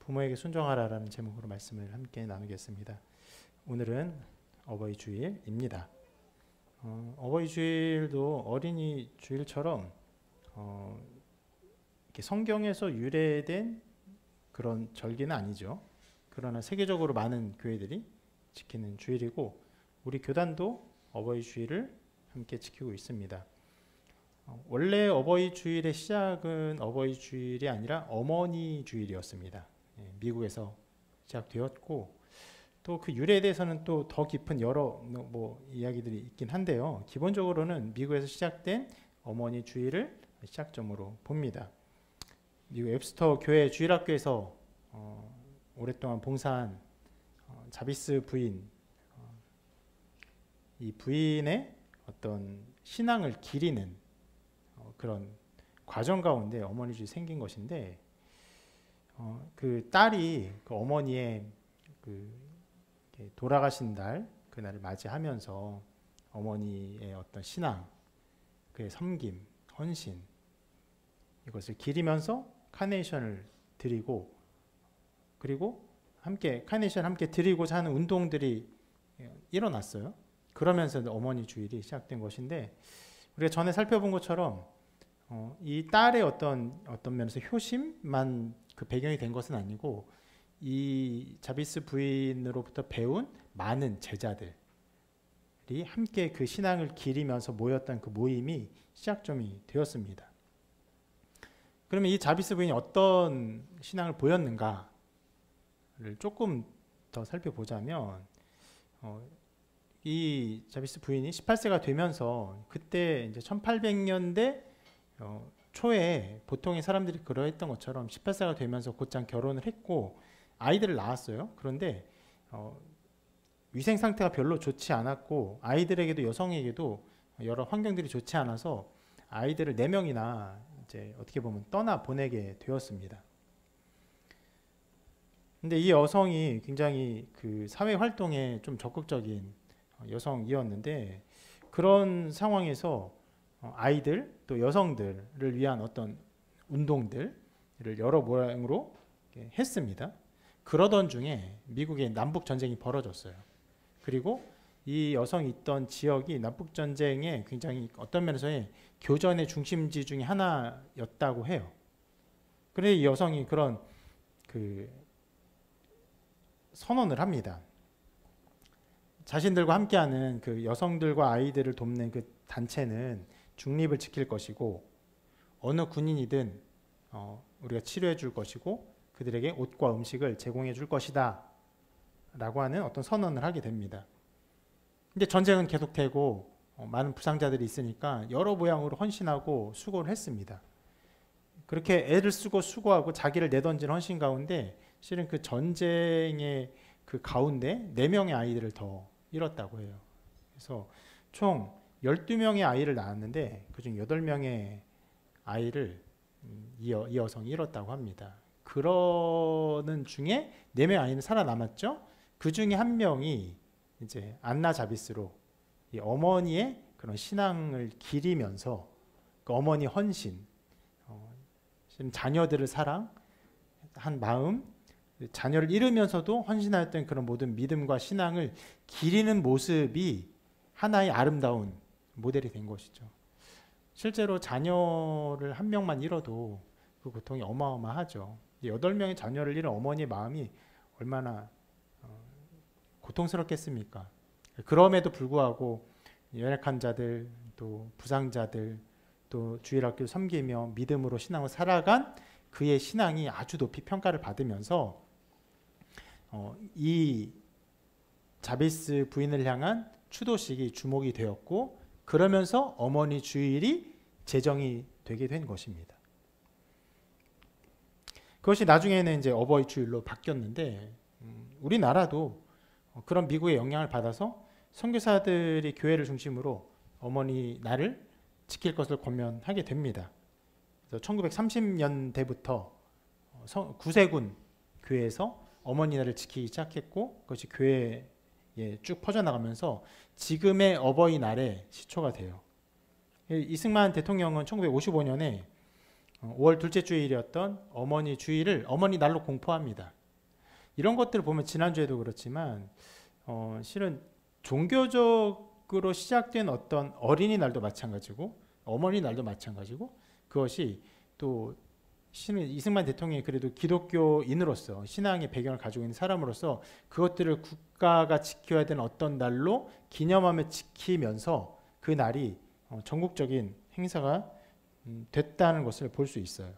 부모에게 순종하라라는 제목으로 말씀을 함께 나누겠습니다. 오늘은 어버이 주일입니다. 어버이 주일도 어린이 주일처럼 이렇게 성경에서 유래된 그런 절기는 아니죠. 그러나 세계적으로 많은 교회들이 지키는 주일이고 우리 교단도 어버이 주일을 함께 지키고 있습니다. 원래 어버이 주일의 시작은 어버이 주일이 아니라 어머니 주일이었습니다. 미국에서 시작되었고 또 그 유래에 대해서는 또 더 깊은 여러 이야기들이 있긴 한데요. 기본적으로는 미국에서 시작된 어머니 주일을 시작점으로 봅니다. 미국 웹스터 교회 주일학교에서 오랫동안 봉사한 자비스 부인, 이 부인의 어떤 신앙을 기리는 그런 과정 가운데 어머니 주일이 생긴 것인데, 그 딸이 그 어머니의 돌아가신 날 그날을 맞이하면서 어머니의 어떤 신앙, 그의 섬김, 헌신 이것을 기리면서 카네이션을 드리고, 그리고 함께 카네이션 함께 드리고자 하는 운동들이 일어났어요. 그러면서 어머니 주일이 시작된 것인데, 우리가 전에 살펴본 것처럼 이 딸의 어떤 면에서 효심만 그 배경이 된 것은 아니고, 이 자비스 부인으로부터 배운 많은 제자들이 함께 그 신앙을 기리면서 모였던 그 모임이 시작점이 되었습니다. 그러면 이 자비스 부인이 어떤 신앙을 보였는가를 조금 더 살펴보자면, 이 자비스 부인이 18세가 되면서 그때 이제 1800년대 초에 보통의 사람들이 그러했던 것처럼 18세가 되면서 곧장 결혼을 했고 아이들을 낳았어요. 그런데 위생 상태가 별로 좋지 않았고 아이들에게도 여성에게도 여러 환경들이 좋지 않아서 아이들을 4명이나 이제 어떻게 보면 떠나 보내게 되었습니다. 근데 이 여성이 굉장히 그 사회 활동에 좀 적극적인 여성이었는데, 그런 상황에서 아이들 또 여성들을 위한 어떤 운동들을 여러 모양으로 했습니다. 그러던 중에 미국의 남북 전쟁이 벌어졌어요. 그리고 이 여성이 있던 지역이 남북 전쟁에 굉장히 어떤 면에서의 교전의 중심지 중에 하나였다고 해요. 그래서 이 여성이 그런 그 선언을 합니다. 자신들과 함께하는 그 여성들과 아이들을 돕는 그 단체는 중립을 지킬 것이고 어느 군인이든 우리가 치료해 줄 것이고 그들에게 옷과 음식을 제공해 줄 것이다 라고 하는 어떤 선언을 하게 됩니다. 근데 전쟁은 계속되고 많은 부상자들이 있으니까 여러 모양으로 헌신하고 수고를 했습니다. 그렇게 애를 쓰고 수고하고 자기를 내던진 헌신 가운데 실은 그 전쟁의 그 가운데 4명의 아이들을 더 잃었다고 해요. 그래서 총 12명의 아이를 낳았는데 그중 8명의 아이를 이 여성이 잃었다고 합니다. 그러는 중에 4명의 아이는 살아남았죠. 그 중에 한 명이 이제 안나 자비스로 이 어머니의 그런 신앙을 기리면서 그 어머니 헌신, 자녀들을 사랑한 마음, 자녀를 잃으면서도 헌신하였던 그런 모든 믿음과 신앙을 기리는 모습이 하나의 아름다운 모델이 된 것이죠. 실제로 자녀를 한 명만 잃어도 그 고통이 어마어마하죠. 8명의 자녀를 잃은 어머니의 마음이 얼마나 고통스럽겠습니까? 그럼에도 불구하고 연약한 자들, 또 부상자들, 또 주일학교를 섬기며 믿음으로 신앙을 살아간 그의 신앙이 아주 높이 평가를 받으면서 이 자비스 부인을 향한 추도식이 주목이 되었고, 그러면서 어머니 주일이 제정이 되게 된 것입니다. 그것이 나중에는 이제 어버이 주일로 바뀌었는데, 우리나라도 그런 미국의 영향을 받아서 선교사들이 교회를 중심으로 어머니 날을 지킬 것을 권면하게 됩니다. 그래서 1930년대부터 구세군 교회에서 어머니 날을 지키기 시작했고, 그것이 교회에 쭉 퍼져나가면서 지금의 어버이날의 시초가 돼요. 이승만 대통령은 1955년에 5월 둘째 주일이었던 어머니 주일을 어머니 날로 공포합니다. 이런 것들을 보면 지난주에도 그렇지만 실은 종교적으로 시작된 어떤 어린이날도 마찬가지고 어머니날도 마찬가지고 그것이 또 실은 이승만 대통령이 그래도 기독교인으로서 신앙의 배경을 가지고 있는 사람으로서 그것들을 국가가 지켜야 되는 어떤 날로 기념하며 지키면서 그 날이 전국적인 행사가 됐다는 것을 볼 수 있어요.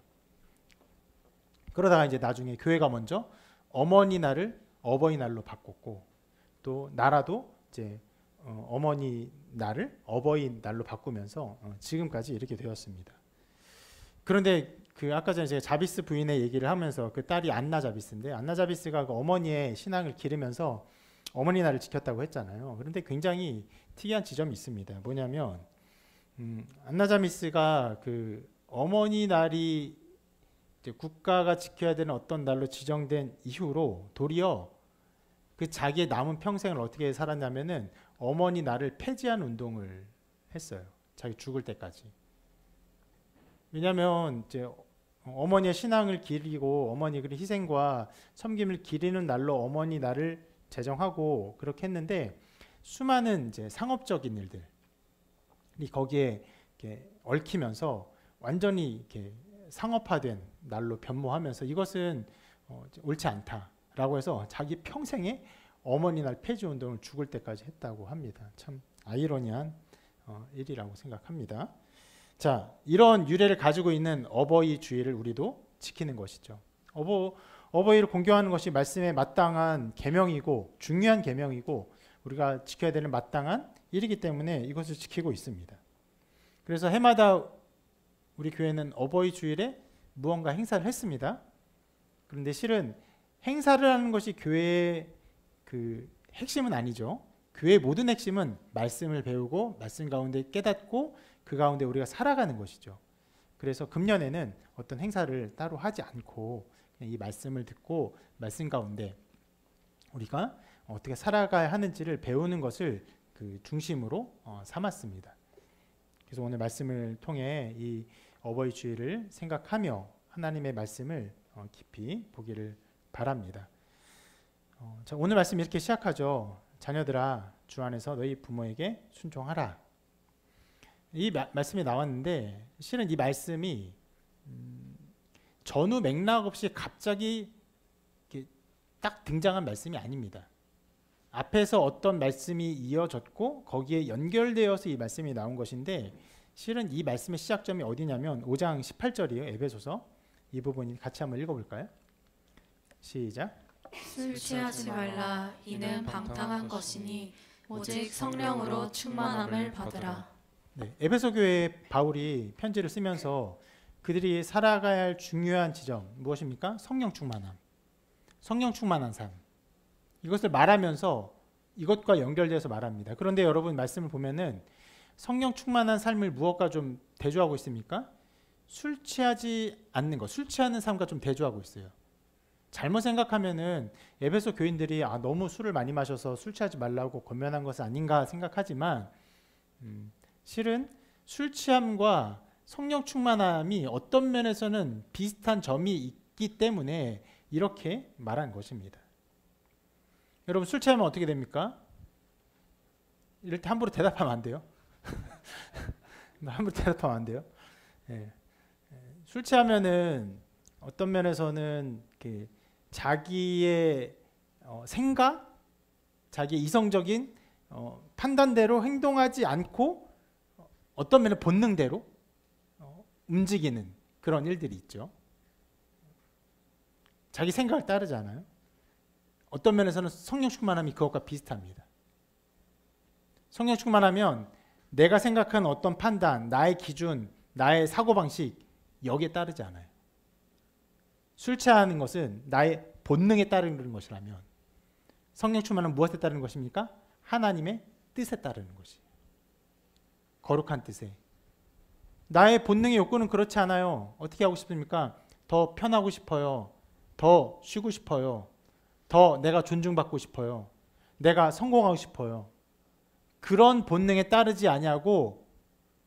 그러다가 이제 나중에 교회가 먼저 어머니날을 어버이날로 바꿨고 또 나라도 이제 어머니날을 어버이날로 바꾸면서 지금까지 이렇게 되었습니다. 그런데 그 아까 전에 제가 자비스 부인의 얘기를 하면서 그 딸이 안나 자비스인데 안나 자비스가 그 어머니의 신앙을 기르면서 어머니날을 지켰다고 했잖아요. 그런데 굉장히 특이한 지점이 있습니다. 뭐냐면 안나 자비스가 그 어머니날이 이제 국가가 지켜야 되는 어떤 날로 지정된 이후로 도리어 그 자기의 남은 평생을 어떻게 살았냐면은 어머니 날을 폐지한 운동을 했어요. 자기 죽을 때까지. 왜냐하면 이제 어머니의 신앙을 기리고 어머니 그 희생과 섬김을 기리는 날로 어머니 날을 제정하고 그렇게 했는데 수많은 이제 상업적인 일들이 거기에 이렇게 얽히면서 완전히 이렇게 상업화된 날로 변모하면서 이것은 옳지 않다라고 해서 자기 평생에 어머니 날 폐지 운동을 죽을 때까지 했다고 합니다. 참 아이러니한 일이라고 생각합니다. 자, 이런 유래를 가지고 있는 어버이 주의를 우리도 지키는 것이죠. 어버이를 공경하는 것이 말씀에 마땅한 계명이고 중요한 계명이고 우리가 지켜야 되는 마땅한 일이기 때문에 이것을 지키고 있습니다. 그래서 해마다 우리 교회는 어버이 주일에 무언가 행사를 했습니다. 그런데 실은 행사를 하는 것이 교회의 그 핵심은 아니죠. 교회의 모든 핵심은 말씀을 배우고 말씀 가운데 깨닫고 그 가운데 우리가 살아가는 것이죠. 그래서 금년에는 어떤 행사를 따로 하지 않고 이 말씀을 듣고 말씀 가운데 우리가 어떻게 살아가야 하는지를 배우는 것을 그 중심으로 삼았습니다. 그래서 오늘 말씀을 통해 이 어버이 주일을 생각하며 하나님의 말씀을 깊이 보기를 바랍니다. 자, 오늘 말씀 이렇게 시작하죠. 자녀들아 주 안에서 너희 부모에게 순종하라. 이 말씀이 나왔는데 실은 이 말씀이 전후 맥락 없이 갑자기 딱 등장한 말씀이 아닙니다. 앞에서 어떤 말씀이 이어졌고 거기에 연결되어서 이 말씀이 나온 것인데 실은 이 말씀의 시작점이 어디냐면 5장 18절이에요. 에베소서 이 부분 같이 한번 읽어볼까요? 시작. 술 취하지 말라. 이는 방탕한 것이니 오직 성령으로 충만함을 받으라. 네, 에베소 교회에 바울이 편지를 쓰면서 그들이 살아가야 할 중요한 지점 무엇입니까? 성령 충만함. 성령 충만한 삶. 이것을 말하면서 이것과 연결돼서 말합니다. 그런데 여러분 말씀을 보면은 성령 충만한 삶을 무엇과 좀 대조하고 있습니까? 술 취하지 않는 것, 술 취하는 삶과 좀 대조하고 있어요. 잘못 생각하면은 에베소 교인들이 너무 술을 많이 마셔서 술 취하지 말라고 권면한 것은 아닌가 생각하지만 실은 술 취함과 성령 충만함이 어떤 면에서는 비슷한 점이 있기 때문에 이렇게 말한 것입니다. 여러분 술 취하면 어떻게 됩니까? 이럴 때 함부로 대답하면 안 돼요. 함부로 대답하면 안 돼요. 예. 술 취하면은 어떤 면에서는 자기의 생각, 자기의 이성적인 판단대로 행동하지 않고 어떤 면에 본능대로 움직이는 그런 일들이 있죠. 자기 생각을 따르지 않아요. 어떤 면에서는 성령 충만함이 그것과 비슷합니다. 성령 충만하면 내가 생각한 어떤 판단, 나의 기준, 나의 사고방식 여기에 따르지 않아요. 술 취하는 것은 나의 본능에 따르는 것이라면 성령 충만은 무엇에 따르는 것입니까? 하나님의 뜻에 따르는 것이에요. 거룩한 뜻에. 나의 본능의 욕구는 그렇지 않아요. 어떻게 하고 싶습니까? 더 편하고 싶어요. 더 쉬고 싶어요. 더 내가 존중받고 싶어요. 내가 성공하고 싶어요. 그런 본능에 따르지 아니하고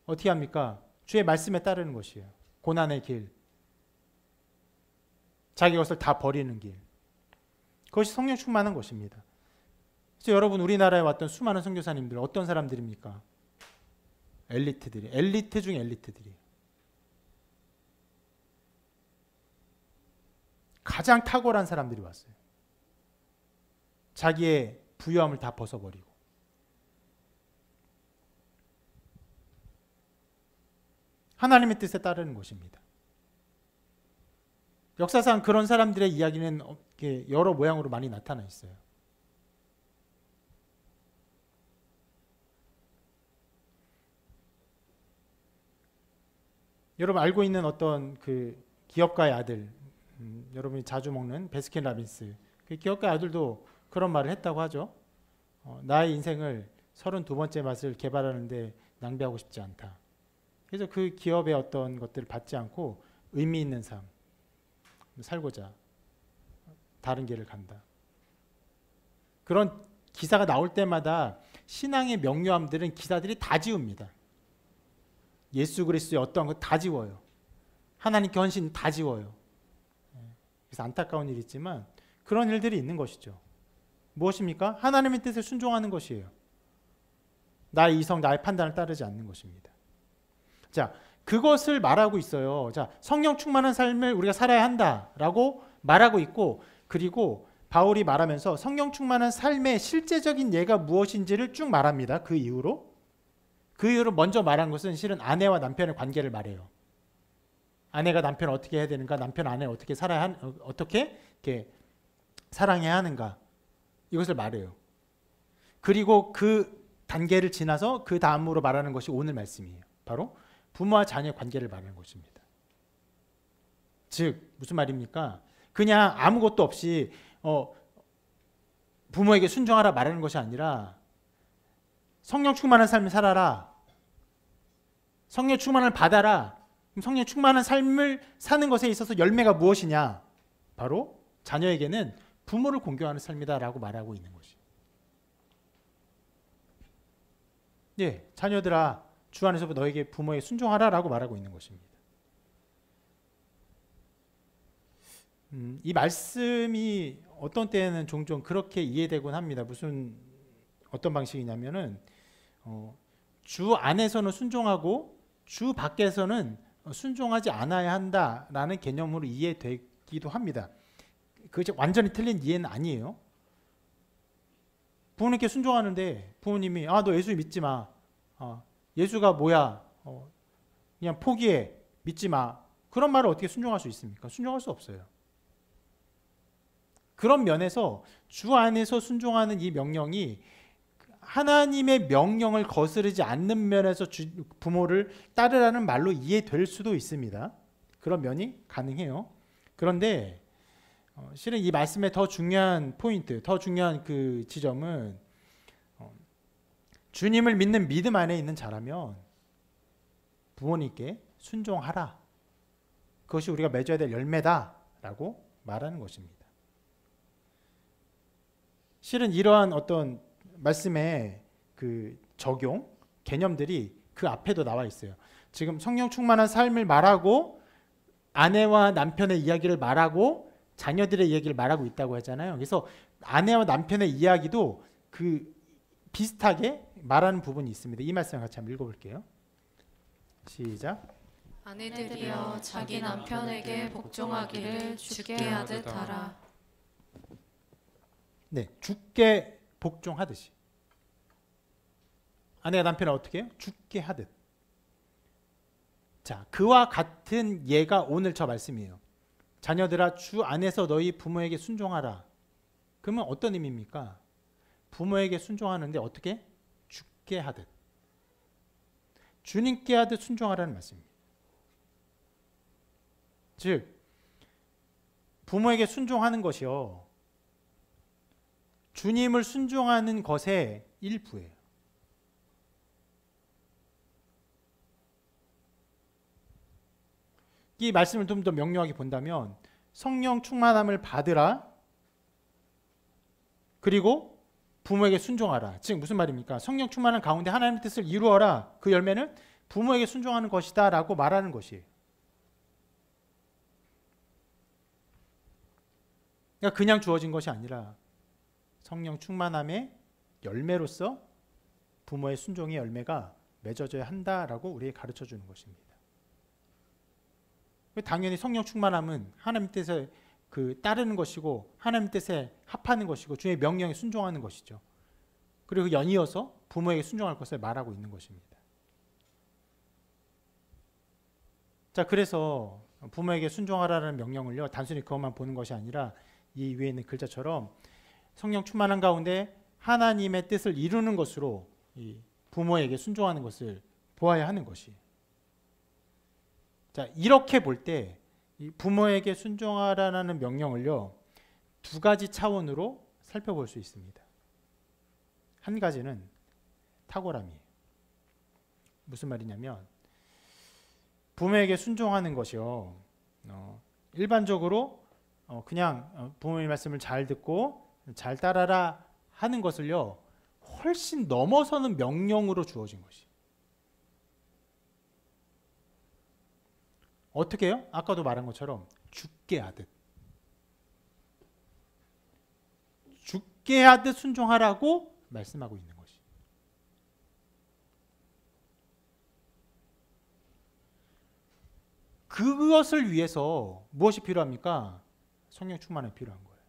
어떻게 합니까? 주의 말씀에 따르는 것이에요. 고난의 길. 자기 것을 다 버리는 길. 그것이 성령 충만한 것입니다. 그래서 여러분 우리나라에 왔던 수많은 선교사님들 어떤 사람들입니까? 엘리트들이, 엘리트 중 엘리트들이. 가장 탁월한 사람들이 왔어요. 자기의 부유함을 다 벗어버리고. 하나님의 뜻에 따르는 것입니다. 역사상 그런 사람들의 이야기는 여러 모양으로 많이 나타나 있어요. 여러분 알고 있는 어떤 그 기업가의 아들, 여러분이 자주 먹는 베스킨라빈스, 그 기업가의 아들도 그런 말을 했다고 하죠. 나의 인생을 32번째 맛을 개발하는데 낭비하고 싶지 않다. 그래서 그 기업의 어떤 것들을 받지 않고 의미 있는 삶 살고자 다른 길을 간다. 그런 기사가 나올 때마다 신앙의 명료함들은 기사들이 다 지웁니다. 예수 그리스도의 어떠한 것 다 지워요. 하나님께 헌신 다 지워요. 그래서 안타까운 일이 있지만 그런 일들이 있는 것이죠. 무엇입니까? 하나님의 뜻에 순종하는 것이에요. 나의 이성, 나의 판단을 따르지 않는 것입니다. 자, 그것을 말하고 있어요. 자, 성령 충만한 삶을 우리가 살아야 한다라고 말하고 있고, 그리고 바울이 말하면서 성령 충만한 삶의 실제적인 예가 무엇인지를 쭉 말합니다. 그 이후로 먼저 말한 것은 실은 아내와 남편의 관계를 말해요. 아내가 남편을 어떻게 해야 되는가, 남편 아내를 어떻게 어떻게 이렇게 사랑해야 하는가, 이것을 말해요. 그리고 그 단계를 지나서 그 다음으로 말하는 것이 오늘 말씀이에요. 바로 부모와 자녀의 관계를 말하는 것입니다. 즉 무슨 말입니까? 그냥 아무것도 없이 부모에게 순종하라 말하는 것이 아니라 성령 충만한 삶을 살아라, 성령 충만을 받아라. 성령 충만한 삶을 사는 것에 있어서 열매가 무엇이냐? 바로 자녀에게는 부모를 공경하는 삶이다라고 말하고 있는 것이에요. 예, 자녀들아 주 안에서 너에게 부모에게 순종하라라고 말하고 있는 것입니다. 이 말씀이 어떤 때에는 종종 그렇게 이해되곤 합니다. 어떤 방식이냐면은 주 안에서는 순종하고 주 밖에서는 순종하지 않아야 한다라는 개념으로 이해되기도 합니다. 그게 완전히 틀린 이해는 아니에요. 부모님께 순종하는데 부모님이 너 예수 믿지 마. 예수가 뭐야? 그냥 포기해. 믿지 마. 그런 말을 어떻게 순종할 수 있습니까? 순종할 수 없어요. 그런 면에서 주 안에서 순종하는 이 명령이 하나님의 명령을 거스르지 않는 면에서 부모를 따르라는 말로 이해될 수도 있습니다. 그런 면이 가능해요. 그런데 실은 이 말씀의 더 중요한 포인트, 더 중요한 그 지점은 주님을 믿는 믿음 안에 있는 자라면 부모님께 순종하라. 그것이 우리가 맺어야 될 열매다라고 말하는 것입니다. 실은 이러한 어떤 말씀의 그 적용 개념들이 그 앞에도 나와 있어요. 지금 성령 충만한 삶을 말하고 아내와 남편의 이야기를 말하고 자녀들의 이야기를 말하고 있다고 하잖아요. 그래서 아내와 남편의 이야기도 그 비슷하게 말하는 부분이 있습니다. 이 말씀을 같이 한번 읽어볼게요. 시작. 아내들이여 자기 남편에게 복종하기를 주께 하듯 하라. 네, 주께 복종하듯이. 아내가 남편을 어떻게 해요? 주께 하듯. 자, 그와 같은 예가 오늘 저 말씀이에요. 자녀들아 주 안에서 너희 부모에게 순종하라. 그러면 어떤 의미입니까? 부모에게 순종하는데 어떻게? 주께 하듯. 주님께 하듯 순종하라는 말씀입니다. 즉 부모에게 순종하는 것이요, 주님을 순종하는 것의 일부예요. 이 말씀을 좀 더 명료하게 본다면 성령 충만함을 받으라, 그리고 부모에게 순종하라. 즉 무슨 말입니까? 성령 충만한 가운데 하나님의 뜻을 이루어라. 그 열매는 부모에게 순종하는 것이다 라고 말하는 것이에요. 그러니까 그냥 주어진 것이 아니라 성령 충만함의 열매로서 부모의 순종의 열매가 맺어져야 한다라고 우리에게 가르쳐 주는 것입니다. 당연히 성령 충만함은 하나님 뜻에 따르는 것이고 하나님 뜻에 합하는 것이고 주의 명령에 순종하는 것이죠. 그리고 연이어서 부모에게 순종할 것을 말하고 있는 것입니다. 자, 그래서 부모에게 순종하라는 명령을요, 단순히 그것만 보는 것이 아니라 이 위에 있는 글자처럼 성령 충만한 가운데 하나님의 뜻을 이루는 것으로 이 부모에게 순종하는 것을 보아야 하는 것이. 자, 이렇게 볼 때 부모에게 순종하라는 명령을요, 두 가지 차원으로 살펴볼 수 있습니다. 한 가지는 탁월함이에요. 무슨 말이냐면 부모에게 순종하는 것이요, 일반적으로 그냥 부모의 말씀을 잘 듣고 잘 따라라 하는 것을요, 훨씬 넘어서는 명령으로 주어진 것이. 어떻게 해요? 아까도 말한 것처럼 죽게 하듯. 죽게 하듯 순종하라고 말씀하고 있는 것이. 그것을 위해서 무엇이 필요합니까? 성령 충만이 필요한 거예요.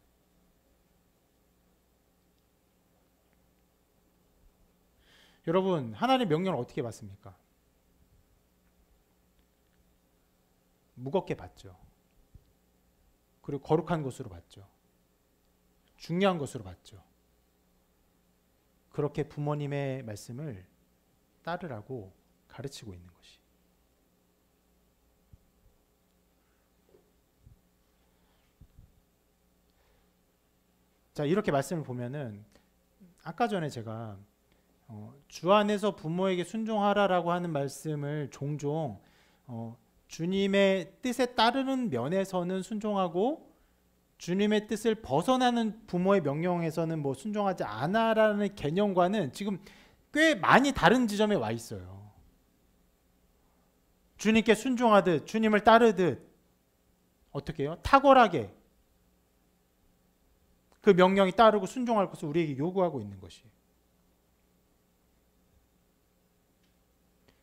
여러분, 하나님의 명령을 어떻게 받습니까? 무겁게 받죠. 그리고 거룩한 것으로 받죠. 중요한 것으로 받죠. 그렇게 부모님의 말씀을 따르라고 가르치고 있는 것이. 자, 이렇게 말씀을 보면은 아까 전에 제가 주 안에서 부모에게 순종하라라고 하는 말씀을 종종 주님의 뜻에 따르는 면에서는 순종하고 주님의 뜻을 벗어나는 부모의 명령에서는 뭐 순종하지 않아라는 개념과는 지금 꽤 많이 다른 지점에 와 있어요. 주님께 순종하듯 주님을 따르듯 어떻게 해요? 탁월하게 그 명령이 따르고 순종할 것을 우리에게 요구하고 있는 것이에요.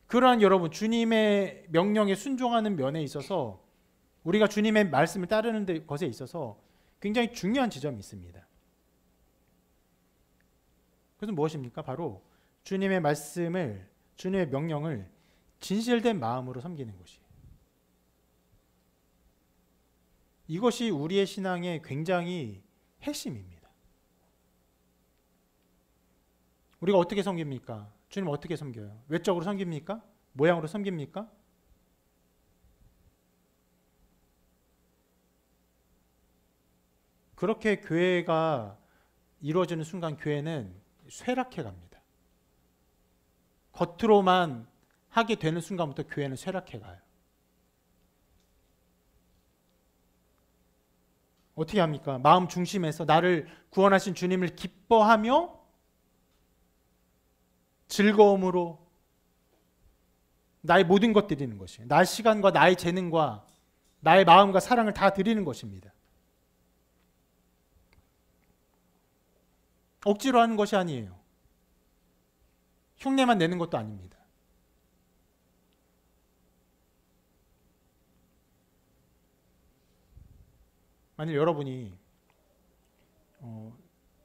그러한 여러분, 주님의 명령에 순종하는 면에 있어서 우리가 주님의 말씀을 따르는 것에 있어서 굉장히 중요한 지점이 있습니다. 그것은 무엇입니까? 바로 주님의 말씀을, 주님의 명령을 진실된 마음으로 섬기는 것이에요. 이것이 우리의 신앙의 굉장히 핵심입니다. 우리가 어떻게 섬깁니까? 주님 어떻게 섬겨요? 외적으로 섬깁니까? 모양으로 섬깁니까? 그렇게 교회가 이루어지는 순간 교회는 쇠락해 갑니다. 겉으로만 하게 되는 순간부터 교회는 쇠락해 가요. 어떻게 합니까? 마음 중심에서 나를 구원하신 주님을 기뻐하며 즐거움으로 나의 모든 것 드리는 것이에요. 나의 시간과 나의 재능과 나의 마음과 사랑을 다 드리는 것입니다. 억지로 하는 것이 아니에요. 흉내만 내는 것도 아닙니다. 만일 여러분이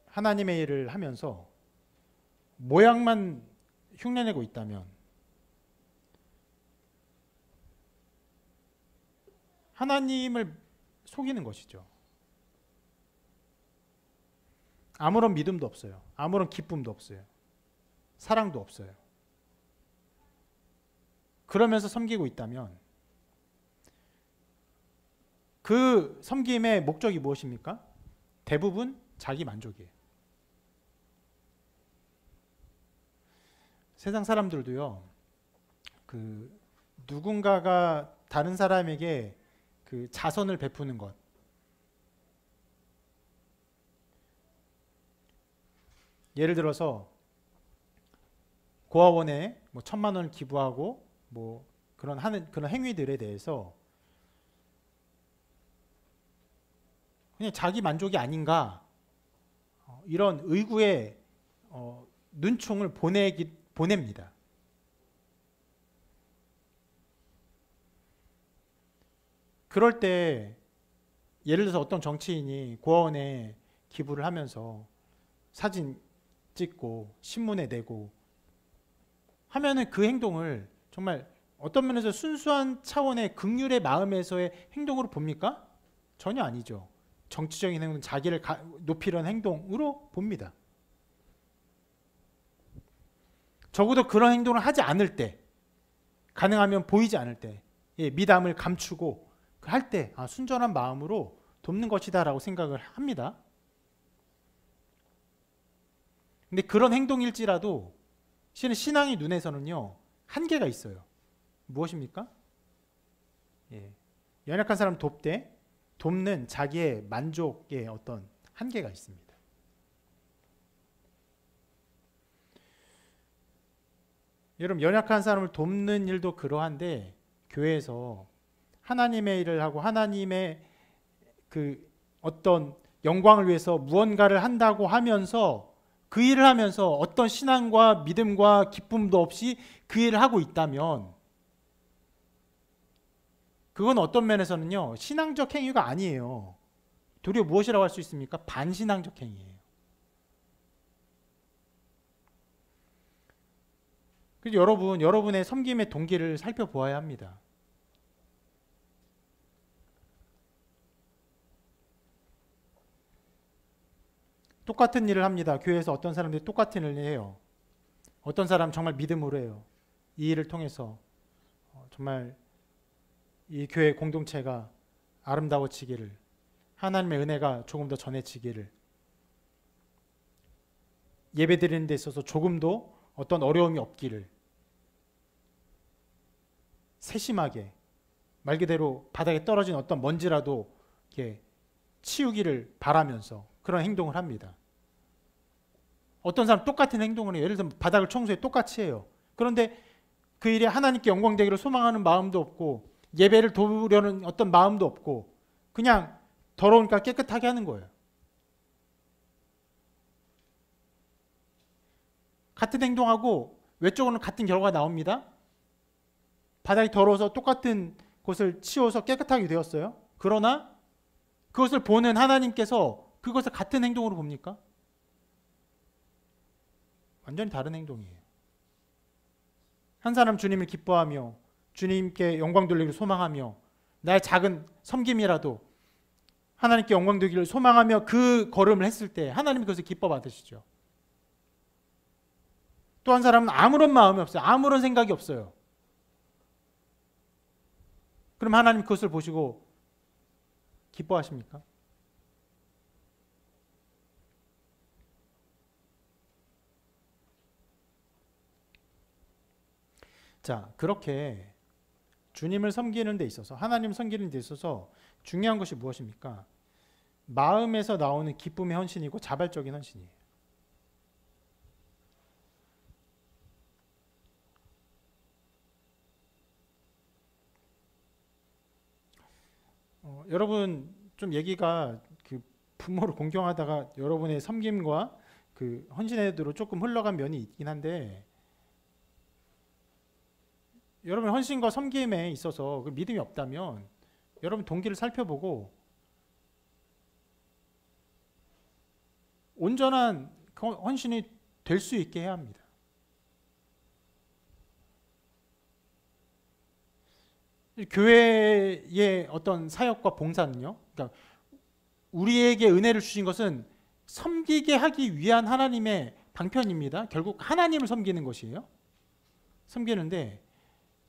하나님의 일을 하면서 모양만 흉내내고 있다면 하나님을 속이는 것이죠. 아무런 믿음도 없어요. 아무런 기쁨도 없어요. 사랑도 없어요. 그러면서 섬기고 있다면 그 섬김의 목적이 무엇입니까? 대부분 자기 만족이에요. 세상 사람들도요, 누군가가 다른 사람에게 자선을 베푸는 것, 예를 들어서 고아원에 뭐 1,000만 원을 기부하고 뭐 그런 행위들에 대해서 그냥 자기 만족이 아닌가 이런 의구의 눈총을 보냅니다. 그럴 때 예를 들어서 어떤 정치인이 고아원에 기부를 하면서 사진 찍고 신문에 내고 하면은 그 행동을 정말 어떤 면에서 순수한 차원의 긍휼의 마음에서의 행동으로 봅니까? 전혀 아니죠. 정치적인 행동, 자기를 높이려는 행동으로 봅니다. 적어도 그런 행동을 하지 않을 때, 가능하면 보이지 않을 때, 미담을 감추고 할 때 순전한 마음으로 돕는 것이다라고 생각을 합니다. 근데 그런 행동일지라도 실은 신앙의 눈에서는요 한계가 있어요. 무엇입니까? 연약한 사람 돕는 자기의 만족의 어떤 한계가 있습니다. 여러분, 연약한 사람을 돕는 일도 그러한데 교회에서 하나님의 일을 하고 하나님의 그 어떤 영광을 위해서 무언가를 한다고 하면서 그 일을 하면서 어떤 신앙과 믿음과 기쁨도 없이 그 일을 하고 있다면 그건 어떤 면에서는요 신앙적 행위가 아니에요. 도리어 무엇이라고 할 수 있습니까? 반신앙적 행위예요. 그래서 여러분의 섬김의 동기를 살펴보아야 합니다. 똑같은 일을 합니다. 교회에서 어떤 사람들이 똑같은 일을 해요. 어떤 사람 정말 믿음으로 해요. 이 일을 통해서 정말 이 교회 공동체가 아름다워지기를, 하나님의 은혜가 조금 더 전해지기를, 예배드리는 데 있어서 조금도 어떤 어려움이 없기를, 세심하게 말 그대로 바닥에 떨어진 어떤 먼지라도 이렇게 치우기를 바라면서 그런 행동을 합니다. 어떤 사람 똑같은 행동을 해요. 예를 들면 바닥을 청소해 똑같이 해요. 그런데 그 일에 하나님께 영광되기를 소망하는 마음도 없고 예배를 도우려는 어떤 마음도 없고 그냥 더러우니까 깨끗하게 하는 거예요. 같은 행동하고 외적으로는 같은 결과가 나옵니다. 바닥이 더러워서 똑같은 곳을 치워서 깨끗하게 되었어요. 그러나 그것을 보는 하나님께서 그것을 같은 행동으로 봅니까? 완전히 다른 행동이에요. 한 사람 주님을 기뻐하며 주님께 영광 돌리기를 소망하며 나의 작은 섬김이라도 하나님께 영광 돌리기를 소망하며 그 걸음을 했을 때 하나님이 그것을 기뻐 받으시죠. 또 한 사람은 아무런 마음이 없어요. 아무런 생각이 없어요. 그럼 하나님 그것을 보시고 기뻐하십니까? 자, 그렇게 주님을 섬기는 데 있어서, 하나님을 섬기는 데 있어서 중요한 것이 무엇입니까? 마음에서 나오는 기쁨의 헌신이고 자발적인 헌신이에요. 여러분 좀 얘기가 그 부모를 공경하다가 여러분의 섬김과 그 헌신에도 조금 흘러간 면이 있긴 한데 여러분 헌신과 섬김에 있어서 그 믿음이 없다면 여러분 동기를 살펴보고 온전한 헌신이 될 수 있게 해야 합니다. 교회의 어떤 사역과 봉사는요, 그러니까 우리에게 은혜를 주신 것은 섬기게 하기 위한 하나님의 방편입니다. 결국 하나님을 섬기는 것이에요. 섬기는데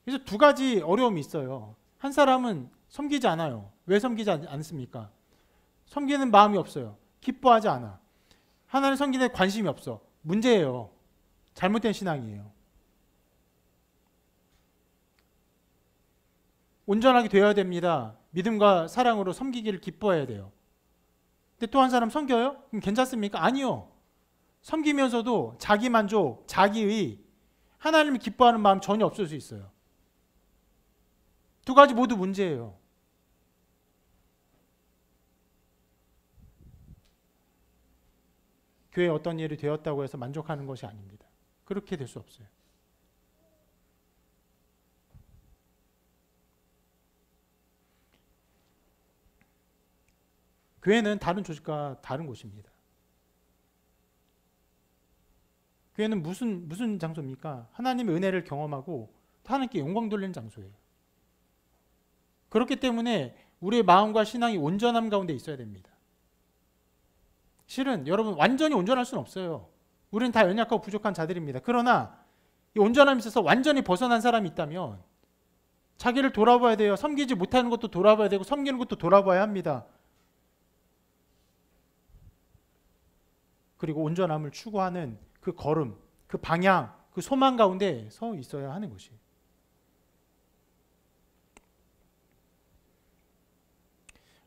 그래서 두 가지 어려움이 있어요. 한 사람은 섬기지 않아요. 왜 섬기지 않습니까? 섬기는 마음이 없어요. 기뻐하지 않아. 하나님 섬기는 데 관심이 없어. 문제예요. 잘못된 신앙이에요. 온전하게 되어야 됩니다. 믿음과 사랑으로 섬기기를 기뻐해야 돼요. 근데 또 한 사람 섬겨요? 그럼 괜찮습니까? 아니요. 섬기면서도 자기 만족, 자기의 하나님을 기뻐하는 마음 전혀 없을 수 있어요. 두 가지 모두 문제예요. 교회에 어떤 일이 되었다고 해서 만족하는 것이 아닙니다. 그렇게 될 수 없어요. 교회는 다른 조직과 다른 곳입니다. 교회는 무슨 장소입니까? 하나님의 은혜를 경험하고 하나님께 영광 돌리는 장소예요. 그렇기 때문에 우리의 마음과 신앙이 온전함 가운데 있어야 됩니다. 실은 여러분 완전히 온전할 수는 없어요. 우리는 다 연약하고 부족한 자들입니다. 그러나 이 온전함에 있어서 완전히 벗어난 사람이 있다면 자기를 돌아봐야 돼요. 섬기지 못하는 것도 돌아봐야 되고 섬기는 것도 돌아봐야 합니다. 그리고 온전함을 추구하는 그 걸음, 그 방향, 그 소망 가운데 서 있어야 하는 것이에요.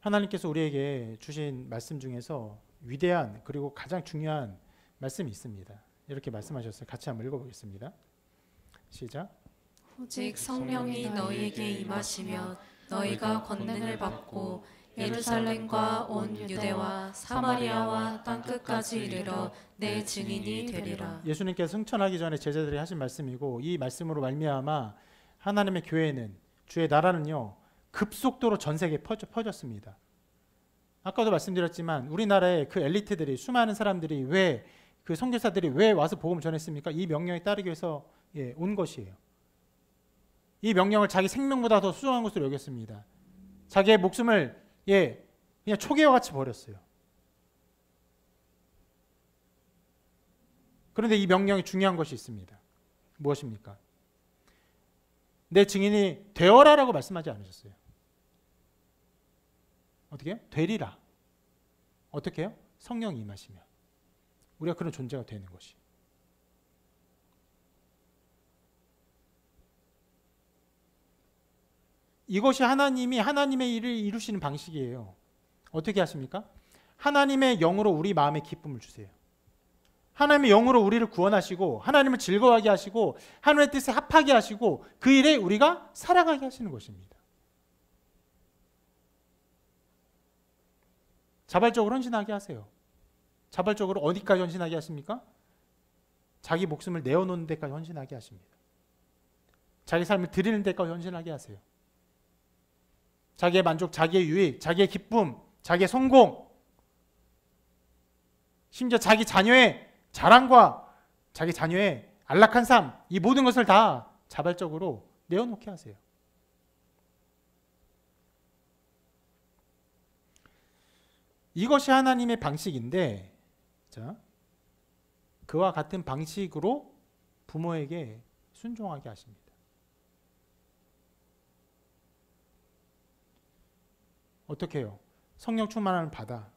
하나님께서 우리에게 주신 말씀 중에서 위대한 그리고 가장 중요한 말씀이 있습니다. 이렇게 말씀하셨어요. 같이 한번 읽어보겠습니다. 시작. 오직 성령이 너희에게 임하시면 너희가 권능을 받고 예루살렘과 온 유대와 사마리아와 땅끝까지 이르러 내 증인이 되리라. 예수님께서 승천하기 전에 제자들이 하신 말씀이고 이 말씀으로 말미암아 하나님의 교회는 주의 나라는요 급속도로 전 세계에 퍼졌습니다. 아까도 말씀드렸지만 우리나라의 그 엘리트들이 수많은 사람들이 왜 그 선교사들이 왜 와서 복음을 전했습니까? 이 명령에 따르기 위해서 온 것이에요. 이 명령을 자기 생명보다 더 소중한 것으로 여겼습니다. 자기의 목숨을 그냥 초계와 같이 버렸어요. 그런데 이 명령이 중요한 것이 있습니다. 무엇입니까? 내 증인이 되어라라고 말씀하지 않으셨어요. 어떻게 해요? 되리라. 어떻게 해요? 성령이 임하시면 우리가 그런 존재가 되는 것이. 이것이 하나님이 하나님의 일을 이루시는 방식이에요. 어떻게 하십니까? 하나님의 영으로 우리 마음에 기쁨을 주세요. 하나님의 영으로 우리를 구원하시고 하나님을 즐거워하게 하시고 하나님의 뜻에 합하게 하시고 그 일에 우리가 살아가게 하시는 것입니다. 자발적으로 헌신하게 하세요. 자발적으로 어디까지 헌신하게 하십니까? 자기 목숨을 내어놓는 데까지 헌신하게 하십니다. 자기 삶을 드리는 데까지 헌신하게 하세요. 자기의 만족, 자기의 유익, 자기의 기쁨, 자기의 성공, 심지어 자기 자녀의 자랑과 자기 자녀의 안락한 삶, 이 모든 것을 다 자발적으로 내어놓게 하세요. 이것이 하나님의 방식인데, 자, 그와 같은 방식으로 부모에게 순종하게 하십니다. 어떻게 해요? 성령 충만함을 받아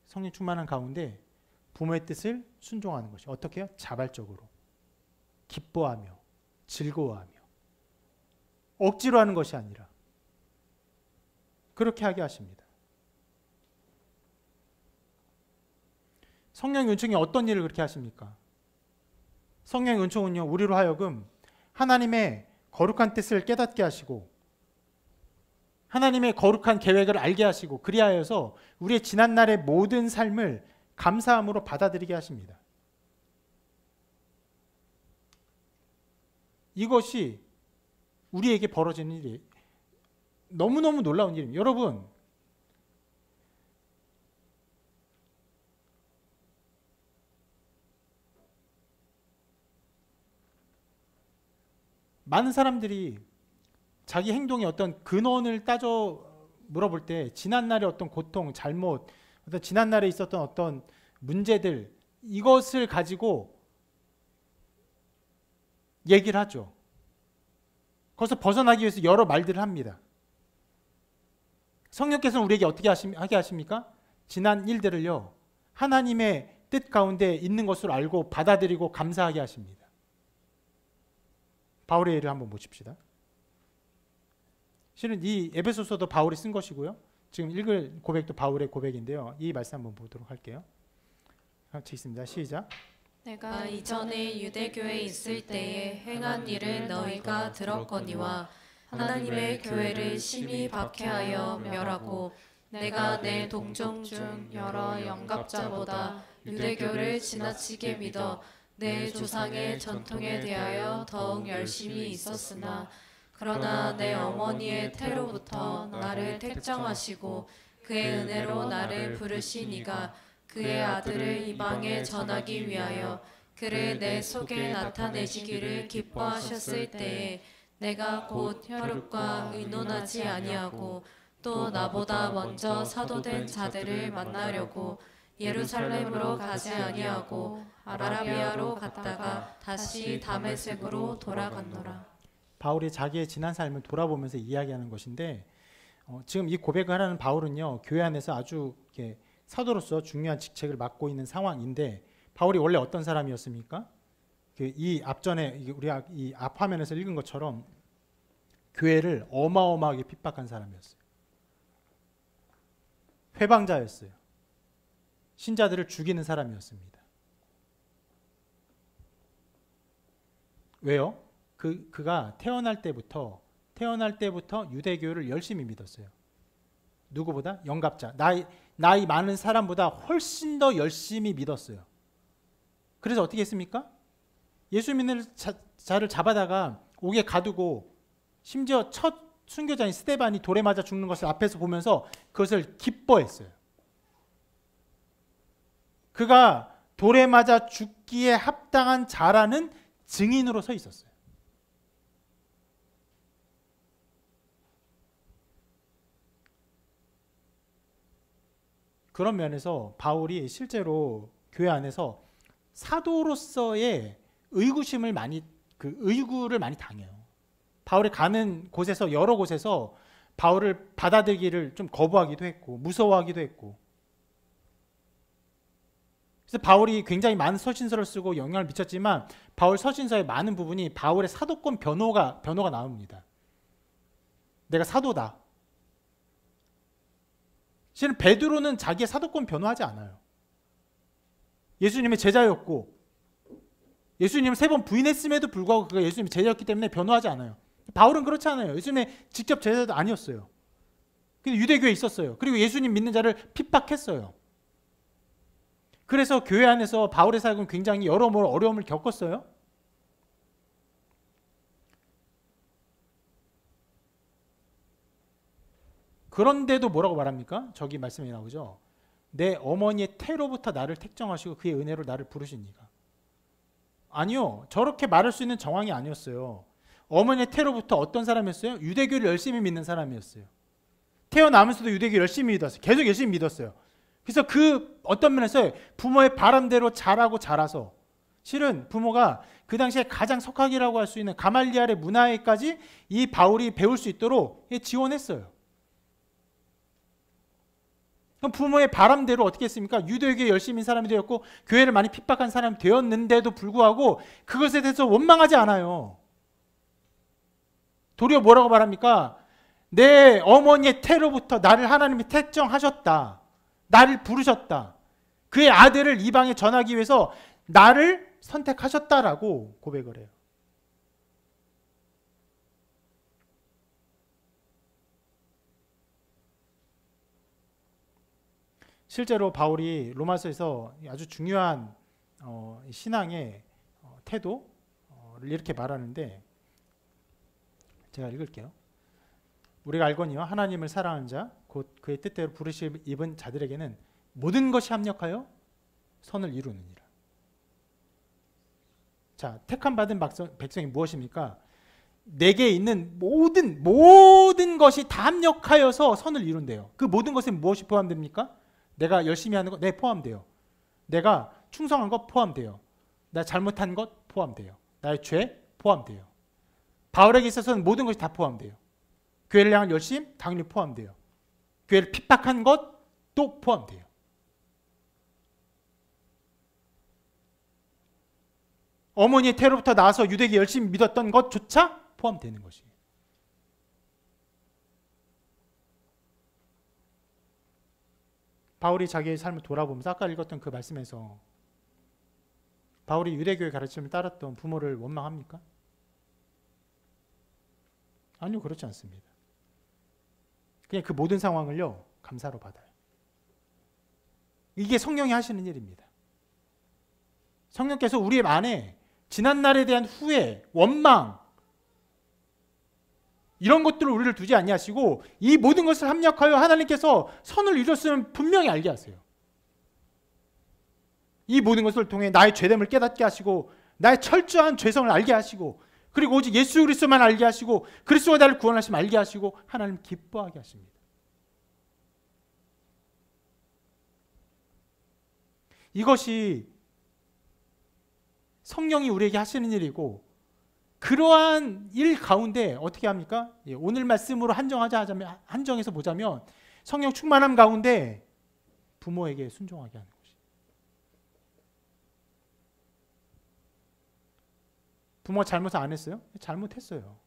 성령 충만한 가운데 부모의 뜻을 순종하는 것이 어떻게 해요? 자발적으로 기뻐하며 즐거워하며 억지로 하는 것이 아니라 그렇게 하게 하십니다. 성령의 은총이 어떤 일을 그렇게 하십니까? 성령의 은총은요, 우리로 하여금 하나님의 거룩한 뜻을 깨닫게 하시고 하나님의 거룩한 계획을 알게 하시고 그리하여서 우리의 지난날의 모든 삶을 감사함으로 받아들이게 하십니다. 이것이 우리에게 벌어지는 일이 너무너무 놀라운 일입니다. 여러분, 많은 사람들이 자기 행동의 어떤 근원을 따져 물어볼 때 지난날의 어떤 고통, 잘못, 어떤 지난날에 있었던 어떤 문제들 이것을 가지고 얘기를 하죠. 거기서 벗어나기 위해서 여러 말들을 합니다. 성령께서는 우리에게 어떻게 하게 하십니까? 지난 일들을요, 하나님의 뜻 가운데 있는 것으로 알고 받아들이고 감사하게 하십니다. 바울의 예를 한번 보십시다. 실은 이 에베소서도 바울이 쓴 것이고요. 지금 읽을 고백도 바울의 고백인데요. 이 말씀 한번 보도록 할게요. 같이 있습니다. 시작. 내가 이전에 유대교에 있을 때에 행한 일을 너희가 들었거니와 하나님의 교회를 심히 박해하여 멸하고 내가 내 동족 중 여러 영갑자보다 유대교를 지나치게 믿어 내 조상의 전통에 대하여 더욱 열심히 있었으나 그러나 내 어머니의 태로부터 나를 택정하시고 그의 은혜로 나를 부르신 이가 그의 아들을 이방에 전하기 위하여 그를 내 속에 나타내시기를 기뻐하셨을 때에 내가 곧 혈육과 의논하지 아니하고 또 나보다 먼저 사도된 자들을 만나려고 예루살렘으로 가지 아니하고 아라비아로 갔다가 다시 다메섹으로 돌아갔노라. 바울이 자기의 지난 삶을 돌아보면서 이야기하는 것인데 지금 이 고백을 하는 바울은요, 교회 안에서 아주 이렇게 사도로서 중요한 직책을 맡고 있는 상황인데, 바울이 원래 어떤 사람이었습니까? 이 앞전에 우리가 이 앞 화면에서 읽은 것처럼 교회를 어마어마하게 핍박한 사람이었어요. 회방자였어요. 신자들을 죽이는 사람이었습니다. 왜요? 그가 태어날 때부터 유대교를 열심히 믿었어요. 누구보다? 영갑자. 나이 많은 사람보다 훨씬 더 열심히 믿었어요. 그래서 어떻게 했습니까? 예수 믿는 자를 잡아다가 옥에 가두고, 심지어 첫 순교자인 스데반이 돌에 맞아 죽는 것을 앞에서 보면서 그것을 기뻐했어요. 그가 돌에 맞아 죽기에 합당한 자라는 증인으로 서 있었어요. 그런 면에서 바울이 실제로 교회 안에서 사도로서의 의구심을 의구를 많이 당해요. 바울이 가는 곳에서, 여러 곳에서 바울을 받아들이기를 좀 거부하기도 했고 무서워하기도 했고, 그래서 바울이 굉장히 많은 서신서를 쓰고 영향을 미쳤지만 바울 서신서의 많은 부분이 바울의 사도권 변호가 나옵니다. 내가 사도다. 실은 베드로는 자기의 사도권 변호하지 않아요. 예수님의 제자였고 예수님을 3번 부인했음에도 불구하고 그가 예수님의 제자였기 때문에 변호하지 않아요. 바울은 그렇지 않아요. 예수님의 직접 제자도 아니었어요. 근데 유대교에 있었어요. 그리고 예수님 믿는 자를 핍박했어요. 그래서 교회 안에서 바울의 사역은 굉장히 여러모로 어려움을 겪었어요. 그런데도 뭐라고 말합니까? 저기 말씀이 나오죠. 내 어머니의 태로부터 나를 택정하시고 그의 은혜로 나를 부르신 이가. 아니요. 저렇게 말할 수 있는 정황이 아니었어요. 어머니의 태로부터 어떤 사람이었어요? 유대교를 열심히 믿는 사람이었어요. 태어나면서도 유대교 열심히 믿었어요. 계속 열심히 믿었어요. 그래서 그 어떤 면에서 부모의 바람대로 자라서 실은 부모가 그 당시에 가장 석학이라고 할 수 있는 가말리알의 문화에까지 이 바울이 배울 수 있도록 지원했어요. 그럼 부모의 바람대로 어떻게 했습니까? 유대교에 열심히 사람이 되었고 교회를 많이 핍박한 사람이 되었는데도 불구하고 그것에 대해서 원망하지 않아요. 도리어 뭐라고 말합니까? 내 어머니의 태로부터 나를 하나님이 택정하셨다. 나를 부르셨다. 그의 아들을 이방에 전하기 위해서 나를 선택하셨다라고 고백을 해요. 실제로 바울이 로마서에서 아주 중요한 신앙의 태도를 이렇게 말하는데, 제가 읽을게요. 우리가 알거니와 하나님을 사랑하는 자 곧 그의 뜻대로 부르심 입은 자들에게는 모든 것이 합력하여 선을 이루느니라. 자, 택함 받은 백성이 무엇입니까? 내게 있는 모든 것이 다 합력하여서 선을 이룬대요. 그 모든 것에 무엇이 포함됩니까? 내가 열심히 하는 것, 네, 포함돼요. 내가 충성한 것 포함돼요. 내가 잘못한 것 포함돼요. 나의 죄 포함돼요. 바울에게 있어서는 모든 것이 다 포함돼요. 교회를 향한 열심 당연히 포함돼요. 교회를 핍박한 것도 포함돼요. 어머니의 태로부터 나와서 유대교 열심히 믿었던 것조차 포함되는 것이에요. 바울이 자기의 삶을 돌아보면서 아까 읽었던 그 말씀에서 바울이 유대교의 가르침을 따랐던 부모를 원망합니까? 아니요, 그렇지 않습니다. 그냥 그 모든 상황을요, 감사로 받아요. 이게 성령이 하시는 일입니다. 성령께서 우리 안에 지난날에 대한 후회, 원망 이런 것들을 우리를 두지 아니하시고 이 모든 것을 합력하여 하나님께서 선을 이뤘으면 분명히 알게 하세요. 이 모든 것을 통해 나의 죄됨을 깨닫게 하시고 나의 철저한 죄성을 알게 하시고 그리고 오직 예수 그리스도만 알게 하시고 그리스도가 나를 구원하시면 알게 하시고 하나님 기뻐하게 하십니다. 이것이 성령이 우리에게 하시는 일이고 그러한 일 가운데 어떻게 합니까? 오늘 말씀으로 한정해서 보자면 성령 충만함 가운데 부모에게 순종하게 하는 것이. 부모가 잘못을 안 했어요? 잘못했어요.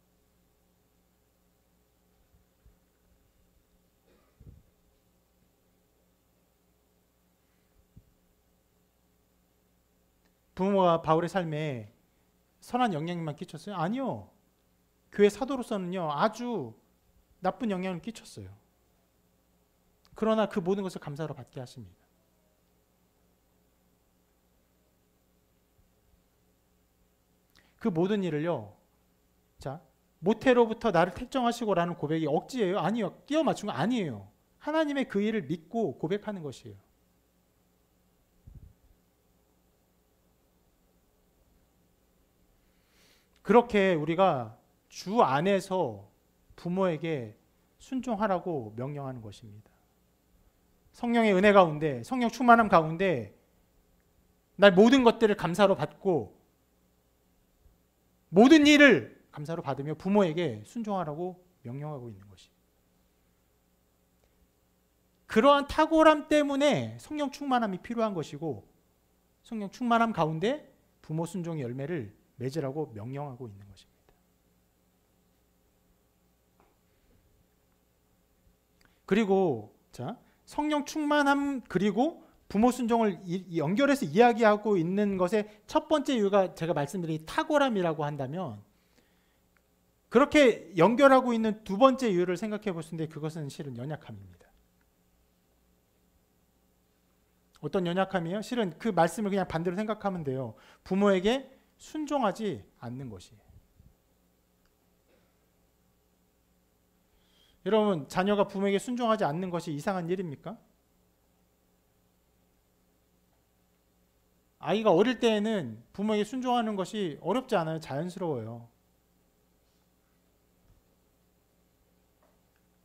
부모가 바울의 삶에 선한 영향만 끼쳤어요? 아니요. 교회 사도로서는요, 아주 나쁜 영향을 끼쳤어요. 그러나 그 모든 것을 감사로 받게 하십니다. 그 모든 일을요, 자, 모태로부터 나를 택정하시고라는 고백이 억지예요? 아니요. 끼워 맞춘 거 아니에요. 하나님의 그 일을 믿고 고백하는 것이에요. 그렇게 우리가 주 안에서 부모에게 순종하라고 명령하는 것입니다. 성령의 은혜 가운데, 성령 충만함 가운데 날 모든 것들을 감사로 받고 모든 일을 감사로 받으며 부모에게 순종하라고 명령하고 있는 것이. 그러한 탁월함 때문에 성령 충만함이 필요한 것이고 성령 충만함 가운데 부모 순종의 열매를 맺으라고 명령하고 있는 것입니다. 그리고 자, 성령 충만함 그리고 부모 순종을 연결해서 이야기하고 있는 것의 첫 번째 이유가 제가 말씀드린 탁월함이라고 한다면 그렇게 연결하고 있는 두 번째 이유를 생각해 볼 수 있는데 그것은 실은 연약함입니다. 어떤 연약함이에요? 실은 그 말씀을 그냥 반대로 생각하면 돼요. 부모에게 순종하지 않는 것이에요. 여러분, 자녀가 부모에게 순종하지 않는 것이 이상한 일입니까? 아이가 어릴 때에는 부모에게 순종하는 것이 어렵지 않아요. 자연스러워요.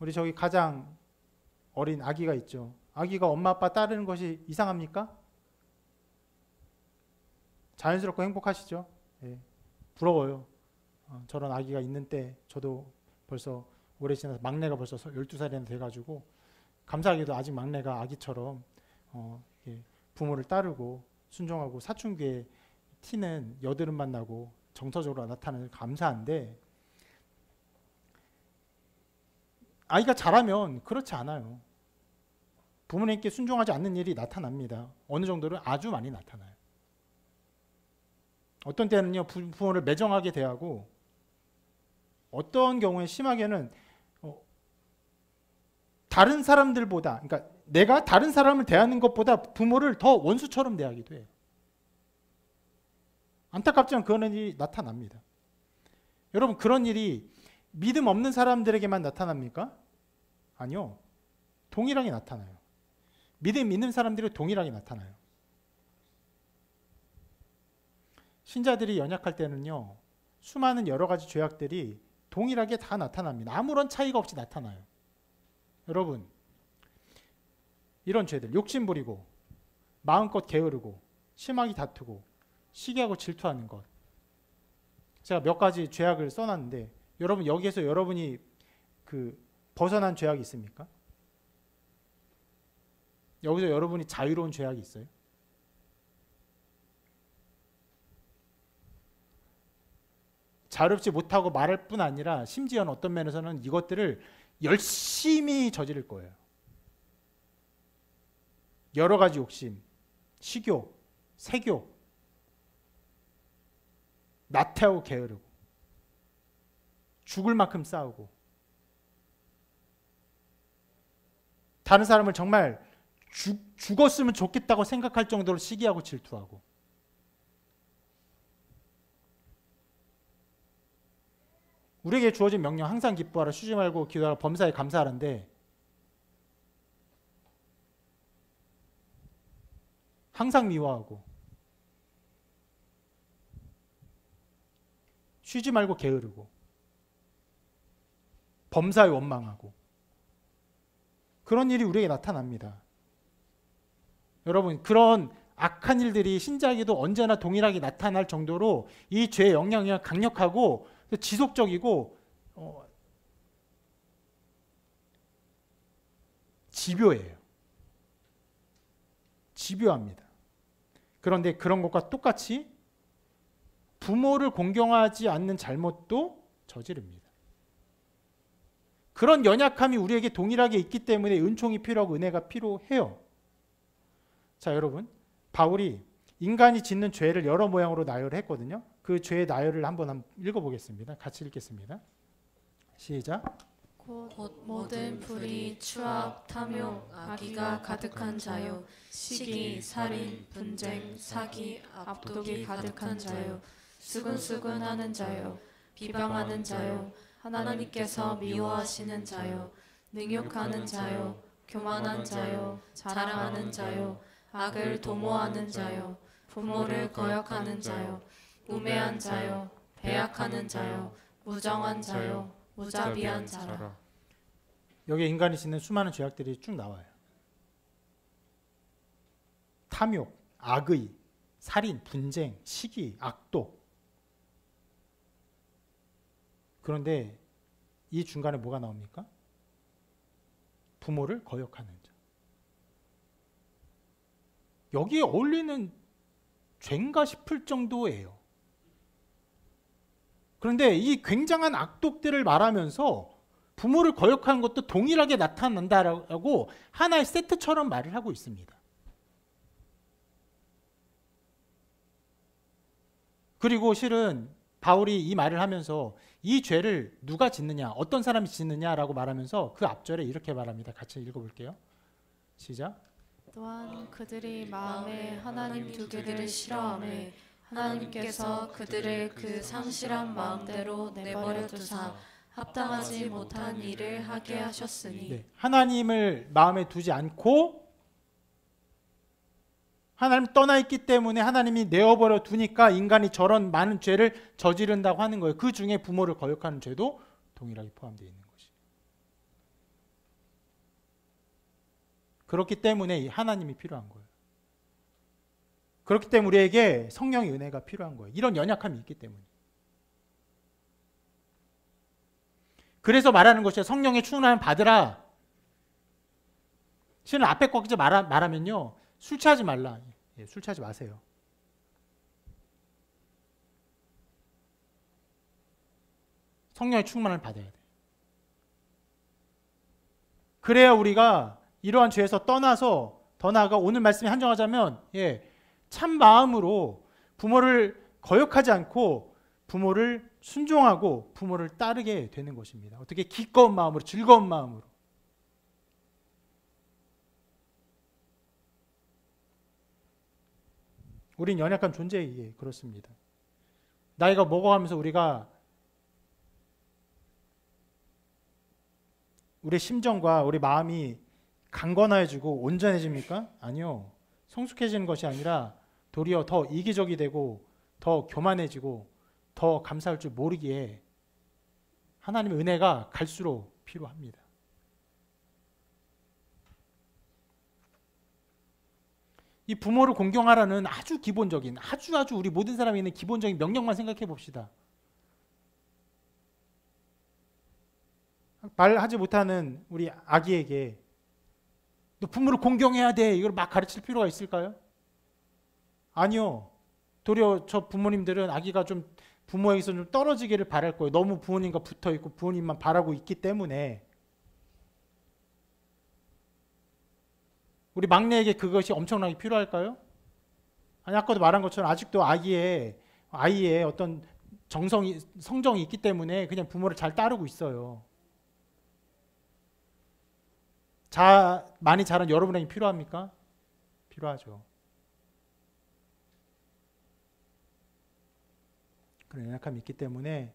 우리 저기 가장 어린 아기가 있죠. 아기가 엄마 아빠 따르는 것이 이상합니까? 자연스럽고 행복하시죠? 예. 부러워요. 저런 아기가 있는 때 저도 벌써 오래 지나서 막내가 벌써 12살이나 돼가지고 감사하게도 아직 막내가 아기처럼 부모를 따르고 순종하고 사춘기에 티는 여드름만 나고 정서적으로 나타나는 감사한데 아이가 자라면 그렇지 않아요. 부모님께 순종하지 않는 일이 나타납니다. 어느 정도는 아주 많이 나타나요. 어떤 때는요 부모를 매정하게 대하고 어떤 경우에 심하게는 다른 사람들보다 그러니까 내가 다른 사람을 대하는 것보다 부모를 더 원수처럼 대하기도 해요. 안타깝지만 그런 일이 나타납니다. 여러분 그런 일이 믿음 없는 사람들에게만 나타납니까? 아니요. 동일하게 나타나요. 믿음 있는 사람들이 동일하게 나타나요. 신자들이 연약할 때는요. 수많은 여러 가지 죄악들이 동일하게 다 나타납니다. 아무런 차이가 없이 나타나요. 여러분 이런 죄들 욕심 부리고 마음껏 게으르고 심하게 다투고 시기하고 질투하는 것 제가 몇 가지 죄악을 써놨는데 여러분 여기에서 여러분이 벗어난 죄악이 있습니까? 여기서 여러분이 자유로운 죄악이 있어요? 자유롭지 못하고 말할 뿐 아니라 심지어는 어떤 면에서는 이것들을 열심히 저지를 거예요. 여러 가지 욕심, 식욕, 색욕, 나태하고 게으르고 죽을 만큼 싸우고 다른 사람을 정말 죽었으면 좋겠다고 생각할 정도로 시기하고 질투하고, 우리에게 주어진 명령 항상 기뻐하라, 쉬지 말고 기도하라, 범사에 감사하라인데 항상 미워하고 쉬지 말고 게으르고 범사에 원망하고, 그런 일이 우리에게 나타납니다. 여러분, 그런 악한 일들이 신자에게도 언제나 동일하게 나타날 정도로 이 죄의 영향이 강력하고 지속적이고 집요해요. 집요합니다. 그런데 그런 것과 똑같이 부모를 공경하지 않는 잘못도 저지릅니다. 그런 연약함이 우리에게 동일하게 있기 때문에 은총이 필요하고 은혜가 필요해요. 자, 여러분, 바울이 인간이 짓는 죄를 여러 모양으로 나열을 했거든요. 그 죄의 나열을 한번 읽어보겠습니다. 같이 읽겠습니다. 시작. 곧 모든 불의, 추악, 탐욕, 악의가 가득한 자요, 시기, 살인, 분쟁, 사기, 압독이 가득한 자요, 수근수근하는 자요, 비방하는 자요, 하나님께서 미워하시는 자요, 능욕하는 자요, 교만한 자요, 자랑하는 자요, 악을 도모하는 자요, 부모를 거역하는 자요, 우매한 자요, 배약하는 자요, 무정한 자요, 무자비한 자라. 여기에 인간이 짓는 수많은 죄악들이 쭉 나와요. 탐욕, 악의, 살인, 분쟁, 시기, 악독. 그런데 이 중간에 뭐가 나옵니까? 부모를 거역하는 자. 여기에 어울리는 죄인가 싶을 정도예요. 그런데 이 굉장한 악독들을 말하면서 부모를 거역하는 것도 동일하게 나타난다라고 하나의 세트처럼 말을 하고 있습니다. 그리고 실은 바울이 이 말을 하면서 이 죄를 누가 짓느냐, 어떤 사람이 짓느냐라고 말하면서 그 앞절에 이렇게 말합니다. 같이 읽어볼게요. 시작. 또한 그들이 마음에 하나님 두기를 싫어하매 하나님께서 그들을 그 상실한 마음대로 내버려 두사 합당하지 못한 일을 하게 하셨으니. 네, 하나님을 마음에 두지 않고 하나님 떠나 있기 때문에 하나님이 내어버려 두니까 인간이 저런 많은 죄를 저지른다고 하는 거예요. 그 중에 부모를 거역하는 죄도 동일하게 포함되어 있는 것이. 그렇기 때문에 하나님이 필요한 거예요. 그렇기 때문에 우리에게 성령의 은혜가 필요한 거예요. 이런 연약함이 있기 때문에. 그래서 말하는 것이 성령의 충만함을 받으라. 실은 앞에 거기서 말하면요, 술 취하지 말라. 예, 술 취하지 마세요. 성령의 충만을 받아야 돼. 그래야 우리가 이러한 죄에서 떠나서 더 나아가 오늘 말씀에 한정하자면, 참 마음으로 부모를 거역하지 않고 부모를 순종하고 부모를 따르게 되는 것입니다. 어떻게? 기꺼운 마음으로, 즐거운 마음으로. 우린 연약한 존재이기에 그렇습니다. 나이가 먹어가면서 우리가 우리 심정과 우리 마음이 강건해지고 온전해집니까? 아니요. 성숙해지는 것이 아니라 도리어 더 이기적이 되고 더 교만해지고 더 감사할 줄 모르기에 하나님의 은혜가 갈수록 필요합니다. 이 부모를 공경하라는 아주 기본적인, 아주 우리 모든 사람이 있는 기본적인 명령만 생각해 봅시다. 말하지 못하는 우리 아기에게 너 부모를 공경해야 돼, 이걸 막 가르칠 필요가 있을까요? 아니요. 도리어 저 부모님들은 아기가 좀 부모에게서 좀 떨어지기를 바랄 거예요. 너무 부모님과 붙어 있고 부모님만 바라고 있기 때문에. 우리 막내에게 그것이 엄청나게 필요할까요? 아니, 아까도 말한 것처럼 아직도 아이의 어떤 성정이 있기 때문에 그냥 부모를 잘 따르고 있어요. 많이 자란 여러분에게 필요합니까? 필요하죠. 그런 연약함이 있기 때문에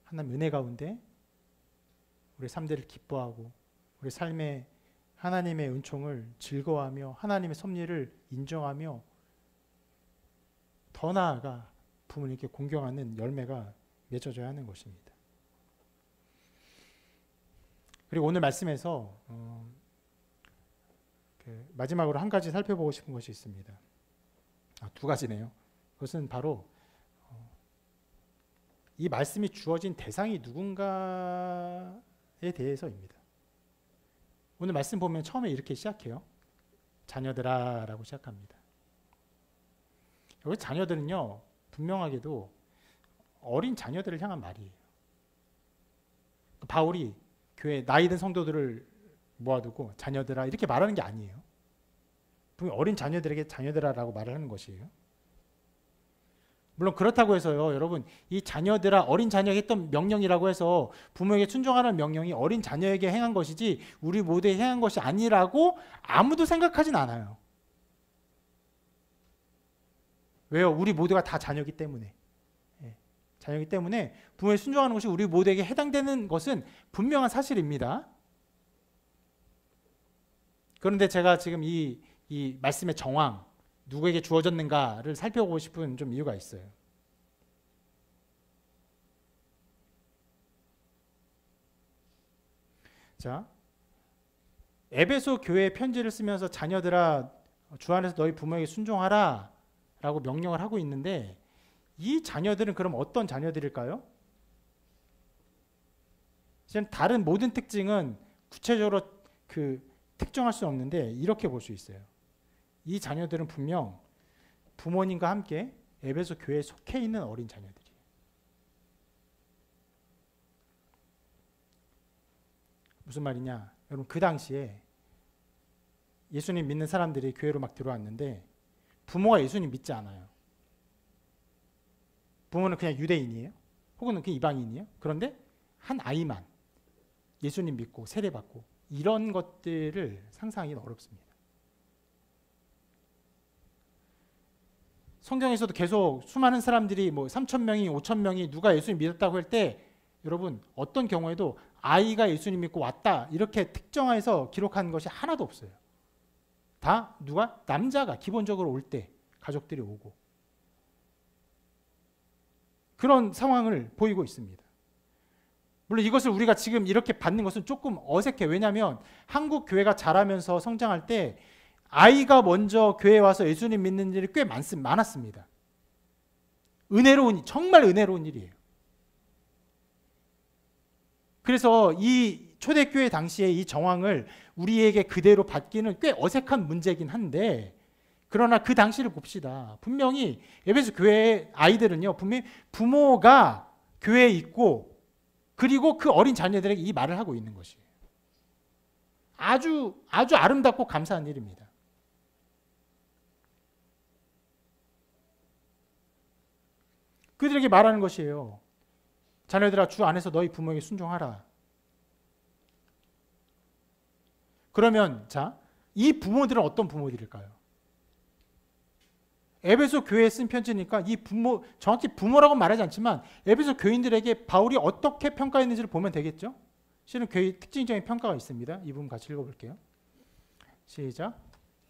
하나님 은혜 가운데 우리 삶들을 기뻐하고 우리 삶에 하나님의 은총을 즐거워하며 하나님의 섭리를 인정하며 더 나아가 부모님께 공경하는 열매가 맺어져야 하는 것입니다. 그리고 오늘 말씀에서 마지막으로 한 가지 살펴보고 싶은 것이 있습니다. 두 가지네요. 그것은 바로 이 말씀이 주어진 대상이 누군가에 대해서입니다. 오늘 말씀 보면 처음에 이렇게 시작해요. 자녀들아 라고 시작합니다. 여기 자녀들은요, 분명하게도 어린 자녀들을 향한 말이에요. 바울이 교회 나이 든 성도들을 모아두고 자녀들아 이렇게 말하는 게 아니에요. 분명히 어린 자녀들에게 자녀들아라고 말을 하는 것이에요. 물론 그렇다고 해서요, 여러분, 이 자녀들아, 어린 자녀에게 했던 명령이라고 해서 부모에게 순종하라는 명령이 어린 자녀에게 행한 것이지 우리 모두에 행한 것이 아니라고 아무도 생각하진 않아요. 왜요? 우리 모두가 다 자녀이기 때문에. 자녀이기 때문에 부모에 순종하는 것이 우리 모두에게 해당되는 것은 분명한 사실입니다. 그런데 제가 지금 이 말씀의 정황, 누구에게 주어졌는가를 살펴보고 싶은 좀 이유가 있어요. 자, 에베소 교회에 편지를 쓰면서 자녀들아 주 안에서 너희 부모에게 순종하라 라고 명령을 하고 있는데 이 자녀들은 그럼 어떤 자녀들일까요? 다른 모든 특징은 구체적으로 특정할 수 없는데 이렇게 볼 수 있어요. 이 자녀들은 분명 부모님과 함께 에베소 교회에 속해 있는 어린 자녀들이에요. 무슨 말이냐? 여러분, 그 당시에 예수님 믿는 사람들이 교회로 막 들어왔는데 부모가 예수님 믿지 않아요. 부모는 그냥 유대인이에요. 혹은 그냥 이방인이에요. 그런데 한 아이만 예수님 믿고 세례받고 이런 것들을 상상하기는 어렵습니다. 성경에서도 계속 수많은 사람들이 3,000명이 5,000명이 누가 예수님 믿었다고 할 때 여러분 어떤 경우에도 아이가 예수님 믿고 왔다 이렇게 특정해서 기록한 것이 하나도 없어요. 다 누가? 남자가 기본적으로 올 때 가족들이 오고 그런 상황을 보이고 있습니다. 물론 이것을 우리가 지금 이렇게 받는 것은 조금 어색해. 왜냐하면 한국 교회가 자라면서 성장할 때 아이가 먼저 교회에 와서 예수님 믿는 일이 꽤 많았습니다. 정말 은혜로운 일이에요. 그래서 이 초대교회 당시에 이 정황을 우리에게 그대로 받기는 꽤 어색한 문제이긴 한데 그러나 그 당시를 봅시다. 분명히 에베소 교회의 아이들은요, 분명히 부모가 교회에 있고 그리고 그 어린 자녀들에게 이 말을 하고 있는 것이에요. 아주 아름답고 감사한 일입니다. 그들에게 말하는 것이에요. 자녀들아, 주 안에서 너희 부모에게 순종하라. 그러면 이 부모들은 어떤 부모들일까요? 에베소 교회에 쓴 편지니까 이 부모, 정확히 부모라고 말하지 않지만 에베소 교인들에게 바울이 어떻게 평가했는지를 보면 되겠죠? 실은 교회 특징적인 평가가 있습니다. 이 부분 같이 읽어볼게요. 시작.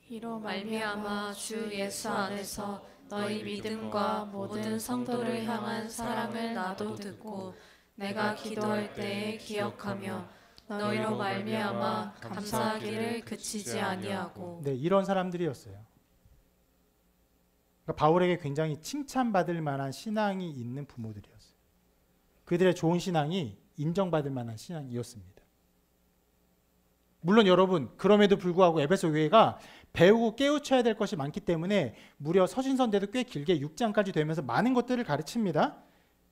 이로 말미암아 주 예수 안에서 너희 믿음과 모든 성도를 향한 사랑을 나도 듣고 내가 기도할 때에 기억하며 너희로 말미암아 감사하기를 그치지 아니하고. 네, 이런 사람들이었어요. 그러니까 바울에게 굉장히 칭찬받을 만한 신앙이 있는 부모들이었어요. 그들의 좋은 신앙이 인정받을 만한 신앙이었습니다. 물론 여러분, 그럼에도 불구하고 에베소 교회가 배우고 깨우쳐야 될 것이 많기 때문에 무려 서신서인데도 꽤 길게 6장까지 되면서 많은 것들을 가르칩니다.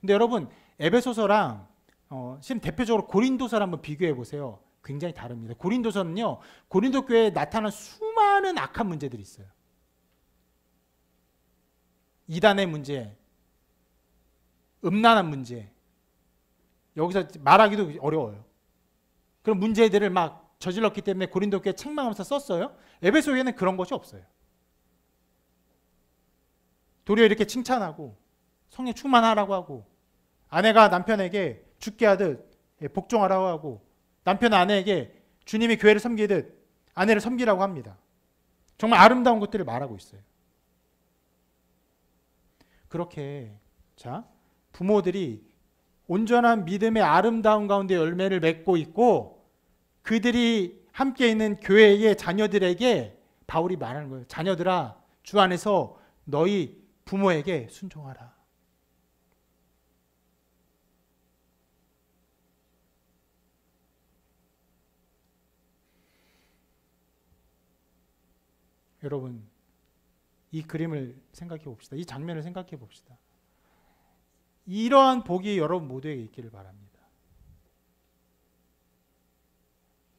근데 여러분, 에베소서랑 지금 대표적으로 고린도서를 한번 비교해 보세요. 굉장히 다릅니다. 고린도서는요, 고린도 교회에 나타난 수많은 악한 문제들이 있어요. 이단의 문제, 음란한 문제, 여기서 말하기도 어려워요. 그런 문제들을 막 저질렀기 때문에 고린도 교회에 책망하면서 썼어요? 에베소 교회는 그런 것이 없어요. 도리어 이렇게 칭찬하고 성령 충만하라고 하고 아내가 남편에게 죽게 하듯 복종하라고 하고 남편은 아내에게 주님이 교회를 섬기듯 아내를 섬기라고 합니다. 정말 아름다운 것들을 말하고 있어요. 그렇게 자 부모들이 온전한 믿음의 아름다운 가운데 열매를 맺고 있고 그들이 함께 있는 교회의 자녀들에게 바울이 말하는 거예요. 자녀들아, 주 안에서 너희 부모에게 순종하라. 여러분, 이 그림을 생각해 봅시다. 이 장면을 생각해 봅시다. 이러한 복이 여러분 모두에게 있기를 바랍니다.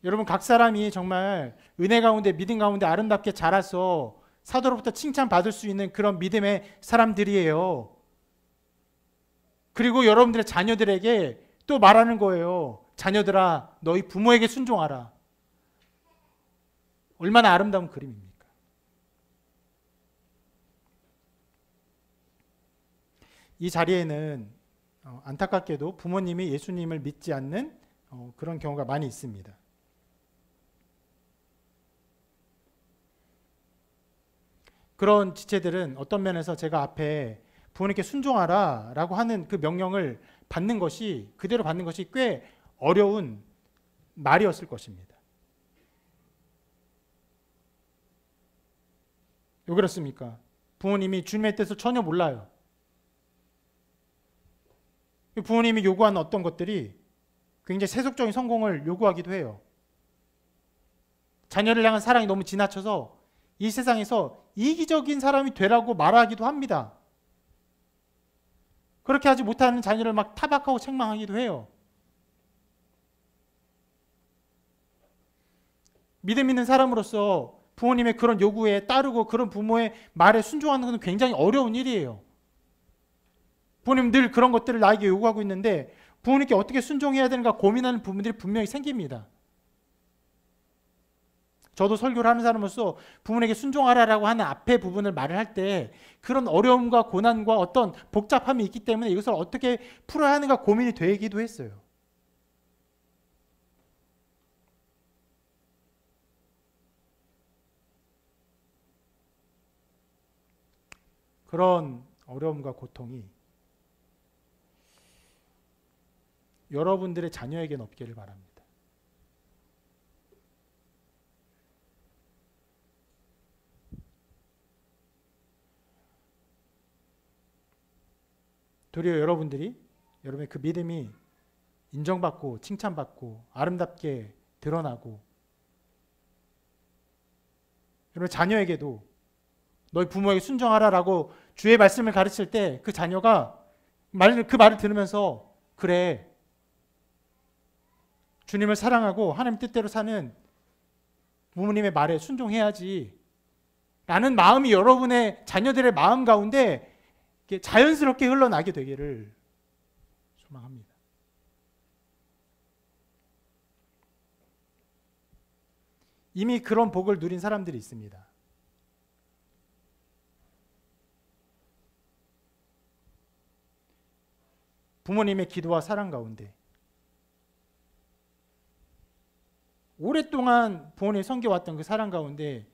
여러분 각 사람이 정말 은혜 가운데 믿음 가운데 아름답게 자라서 사도로부터 칭찬받을 수 있는 그런 믿음의 사람들이에요. 그리고 여러분들의 자녀들에게 또 말하는 거예요. 자녀들아, 너희 부모에게 순종하라. 얼마나 아름다운 그림입니까? 이 자리에는 안타깝게도 부모님이 예수님을 믿지 않는 그런 경우가 많이 있습니다. 그런 지체들은 어떤 면에서 제가 앞에 부모님께 순종하라 라고 하는 그 명령을 받는 것이 그대로 받는 것이 꽤 어려운 말이었을 것입니다. 왜 그렇습니까? 부모님이 주님의 뜻을 전혀 몰라요. 부모님이 요구하는 어떤 것들이 굉장히 세속적인 성공을 요구하기도 해요. 자녀를 향한 사랑이 너무 지나쳐서 이 세상에서 이기적인 사람이 되라고 말하기도 합니다. 그렇게 하지 못하는 자녀를 막 타박하고 책망하기도 해요. 믿음 있는 사람으로서 부모님의 그런 요구에 따르고 그런 부모의 말에 순종하는 것은 굉장히 어려운 일이에요. 부모님 늘 그런 것들을 나에게 요구하고 있는데 부모님께 어떻게 순종해야 되는가 고민하는 부분들이 분명히 생깁니다. 저도 설교를 하는 사람으로서 부모에게 순종하라라고 하는 앞에 부분을 말을 할 때 그런 어려움과 고난과 어떤 복잡함이 있기 때문에 이것을 어떻게 풀어야 하는가 고민이 되기도 했어요. 그런 어려움과 고통이 여러분들의 자녀에게는 없기를 바랍니다. 도리어 여러분들이 여러분의 그 믿음이 인정받고 칭찬받고 아름답게 드러나고 여러분 자녀에게도 너희 부모에게 순종하라라고 주의 말씀을 가르칠 때 그 자녀가 그 말을 들으면서 그래 주님을 사랑하고 하나님 뜻대로 사는 부모님의 말에 순종해야지 라는 마음이 여러분의 자녀들의 마음 가운데 자연스럽게 흘러나게 되기를 소망합니다. 이미 그런 복을 누린 사람들이 있습니다. 부모님의 기도와 사랑 가운데 오랫동안 부모님이 섬겨왔던 그 사랑 가운데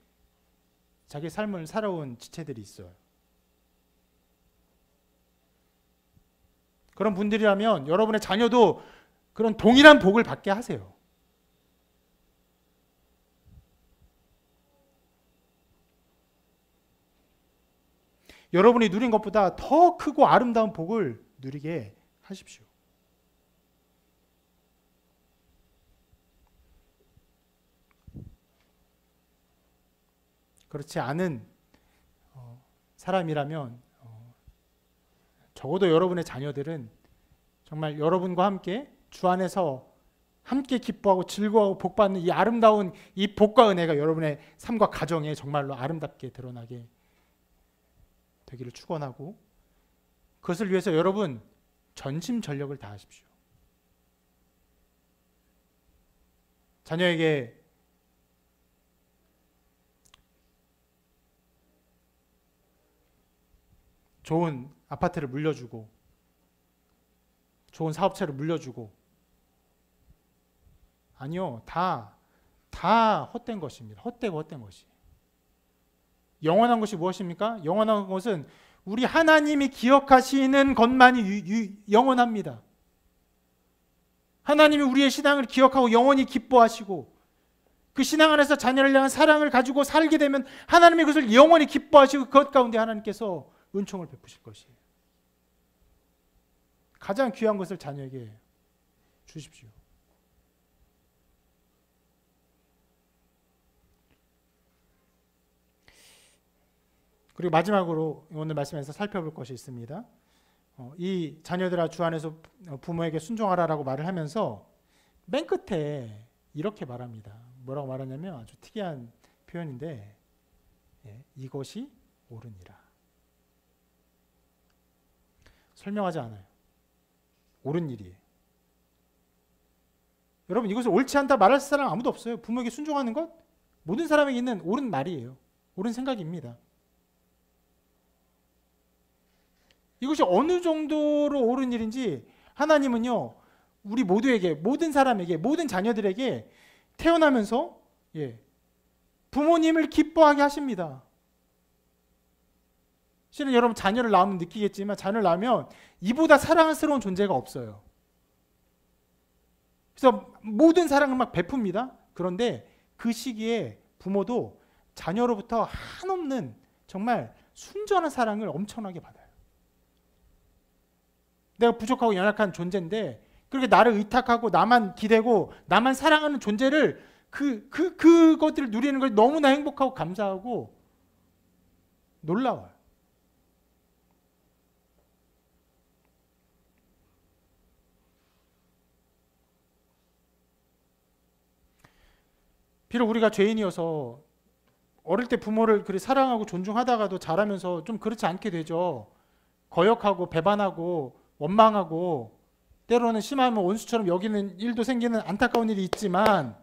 자기 삶을 살아온 지체들이 있어요. 그런 분들이라면 여러분의 자녀도 그런 동일한 복을 받게 하세요. 여러분이 누린 것보다 더 크고 아름다운 복을 누리게 하십시오. 그렇지 않은 사람이라면 적어도 여러분의 자녀들은 정말 여러분과 함께 주 안에서 함께 기뻐하고 즐거워하고 복받는 이 아름다운 이 복과 은혜가 여러분의 삶과 가정에 정말로 아름답게 드러나게 되기를 축원하고 그것을 위해서 여러분 전심전력을 다하십시오. 자녀에게 좋은 아파트를 물려주고 좋은 사업체를 물려주고 아니요. 다 헛된 것입니다. 헛되고 헛된 것이. 영원한 것이 무엇입니까? 영원한 것은 우리 하나님이 기억하시는 것만이 영원합니다. 하나님이 우리의 신앙을 기억하고 영원히 기뻐하시고 그 신앙 안에서 자녀를 향한 사랑을 가지고 살게 되면 하나님이 그것을 영원히 기뻐하시고 그것 가운데 하나님께서 은총을 베푸실 것이에요. 가장 귀한 것을 자녀에게 주십시오. 그리고 마지막으로 오늘 말씀에서 살펴볼 것이 있습니다. 이 자녀들아 주 안에서 부모에게 순종하라라고 말을 하면서 맨 끝에 이렇게 말합니다. 뭐라고 말하냐면 아주 특이한 표현인데 이것이 옳으니라. 설명하지 않아요. 옳은 일이에요. 여러분 이것을 옳지 않다 말할 사람 아무도 없어요. 부모에게 순종하는 것 모든 사람에게 있는 옳은 말이에요. 옳은 생각입니다. 이것이 어느 정도로 옳은 일인지 하나님은요 우리 모두에게 모든 사람에게 모든 자녀들에게 태어나면서 부모님을 기뻐하게 하십니다. 실은 여러분 자녀를 낳으면 느끼겠지만 자녀를 낳으면 이보다 사랑스러운 존재가 없어요. 그래서 모든 사랑을 막 베풉니다. 그런데 그 시기에 부모도 자녀로부터 한없는 정말 순전한 사랑을 엄청나게 받아요. 내가 부족하고 연약한 존재인데 그렇게 나를 의탁하고 나만 기대고 나만 사랑하는 존재를 그것들을 누리는 걸 너무나 행복하고 감사하고 놀라워요. 비록 우리가 죄인이어서 어릴 때 부모를 그리 사랑하고 존중하다가도 자라면서 좀 그렇지 않게 되죠. 거역하고 배반하고 원망하고 때로는 심하면 원수처럼 여기는 일도 생기는 안타까운 일이 있지만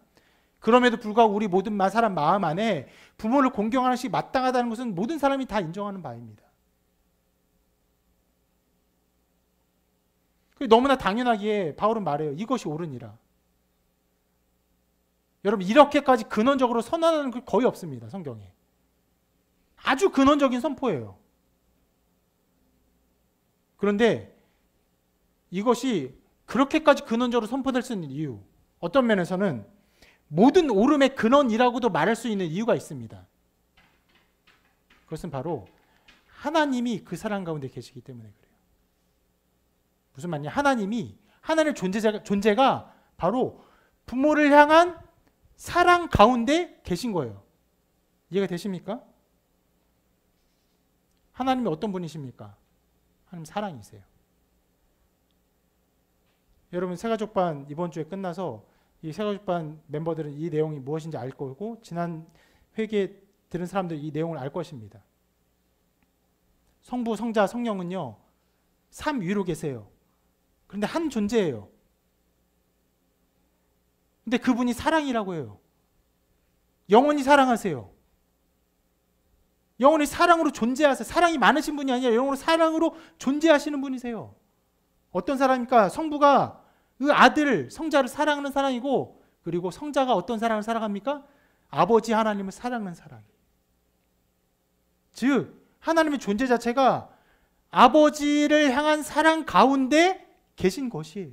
그럼에도 불구하고 우리 모든 사람 마음 안에 부모를 공경하는 것이 마땅하다는 것은 모든 사람이 다 인정하는 바입니다. 너무나 당연하기에 바울은 말해요. 이것이 옳으니라. 여러분 이렇게까지 근원적으로 선언하는 게 거의 없습니다. 성경에. 아주 근원적인 선포예요. 그런데 이것이 그렇게까지 근원적으로 선포될 수 있는 이유 어떤 면에서는 모든 옳음의 근원이라고도 말할 수 있는 이유가 있습니다. 그것은 바로 하나님이 그 사람 가운데 계시기 때문에 그래요. 무슨 말이냐? 하나님의 존재가 바로 부모를 향한 사랑 가운데 계신 거예요. 이해가 되십니까? 하나님이 어떤 분이십니까? 하나님 사랑이세요. 여러분 새가족반 이번 주에 끝나서 이 새가족반 멤버들은 이 내용이 무엇인지 알 거고 지난 회개 들은 사람들 이 내용을 알 것입니다. 성부, 성자, 성령은요 삼위로 계세요. 그런데 한 존재예요. 근데 그분이 사랑이라고 해요. 영원히 사랑하세요. 영원히 사랑으로 존재하세요. 사랑이 많으신 분이 아니라 영원히 사랑으로 존재하시는 분이세요. 어떤 사람입니까? 성부가 그 아들, 성자를 사랑하는 사랑이고 그리고 성자가 어떤 사랑을 사랑합니까? 아버지 하나님을 사랑하는 사랑이에요. 즉 하나님의 존재 자체가 아버지를 향한 사랑 가운데 계신 것이에요.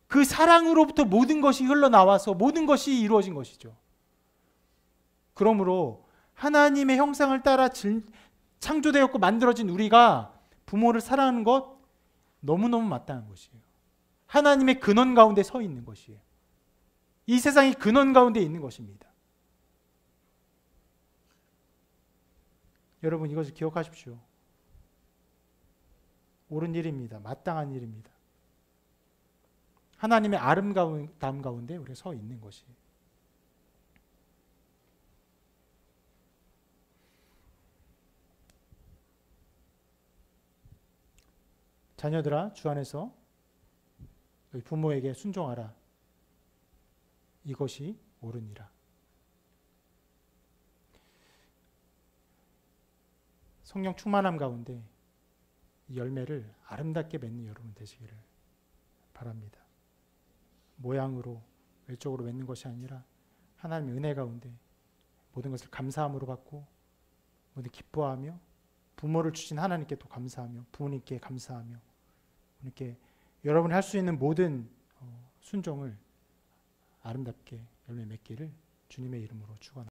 그 사랑으로부터 모든 것이 흘러나와서 모든 것이 이루어진 것이죠. 그러므로 하나님의 형상을 따라 창조되었고 만들어진 우리가 부모를 사랑하는 것 너무너무 마땅한 것이에요. 하나님의 근원 가운데 서 있는 것이에요. 이 세상의 근원 가운데 있는 것입니다. 여러분 이것을 기억하십시오. 옳은 일입니다. 마땅한 일입니다. 하나님의 아름다움 가운데 우리가 서 있는 것이에요. 자녀들아 주 안에서 부모에게 순종하라. 이것이 옳으니라. 성령 충만함 가운데 이 열매를 아름답게 맺는 여러분 되시기를 바랍니다. 모양으로 외적으로 맺는 것이 아니라 하나님의 은혜 가운데 모든 것을 감사함으로 받고 모든 기뻐하며 부모를 주신 하나님께 또 감사하며 부모님께 감사하며 이렇게 여러분이 할 수 있는 모든 순종을 아름답게 열매 맺기를 주님의 이름으로 축원합니다.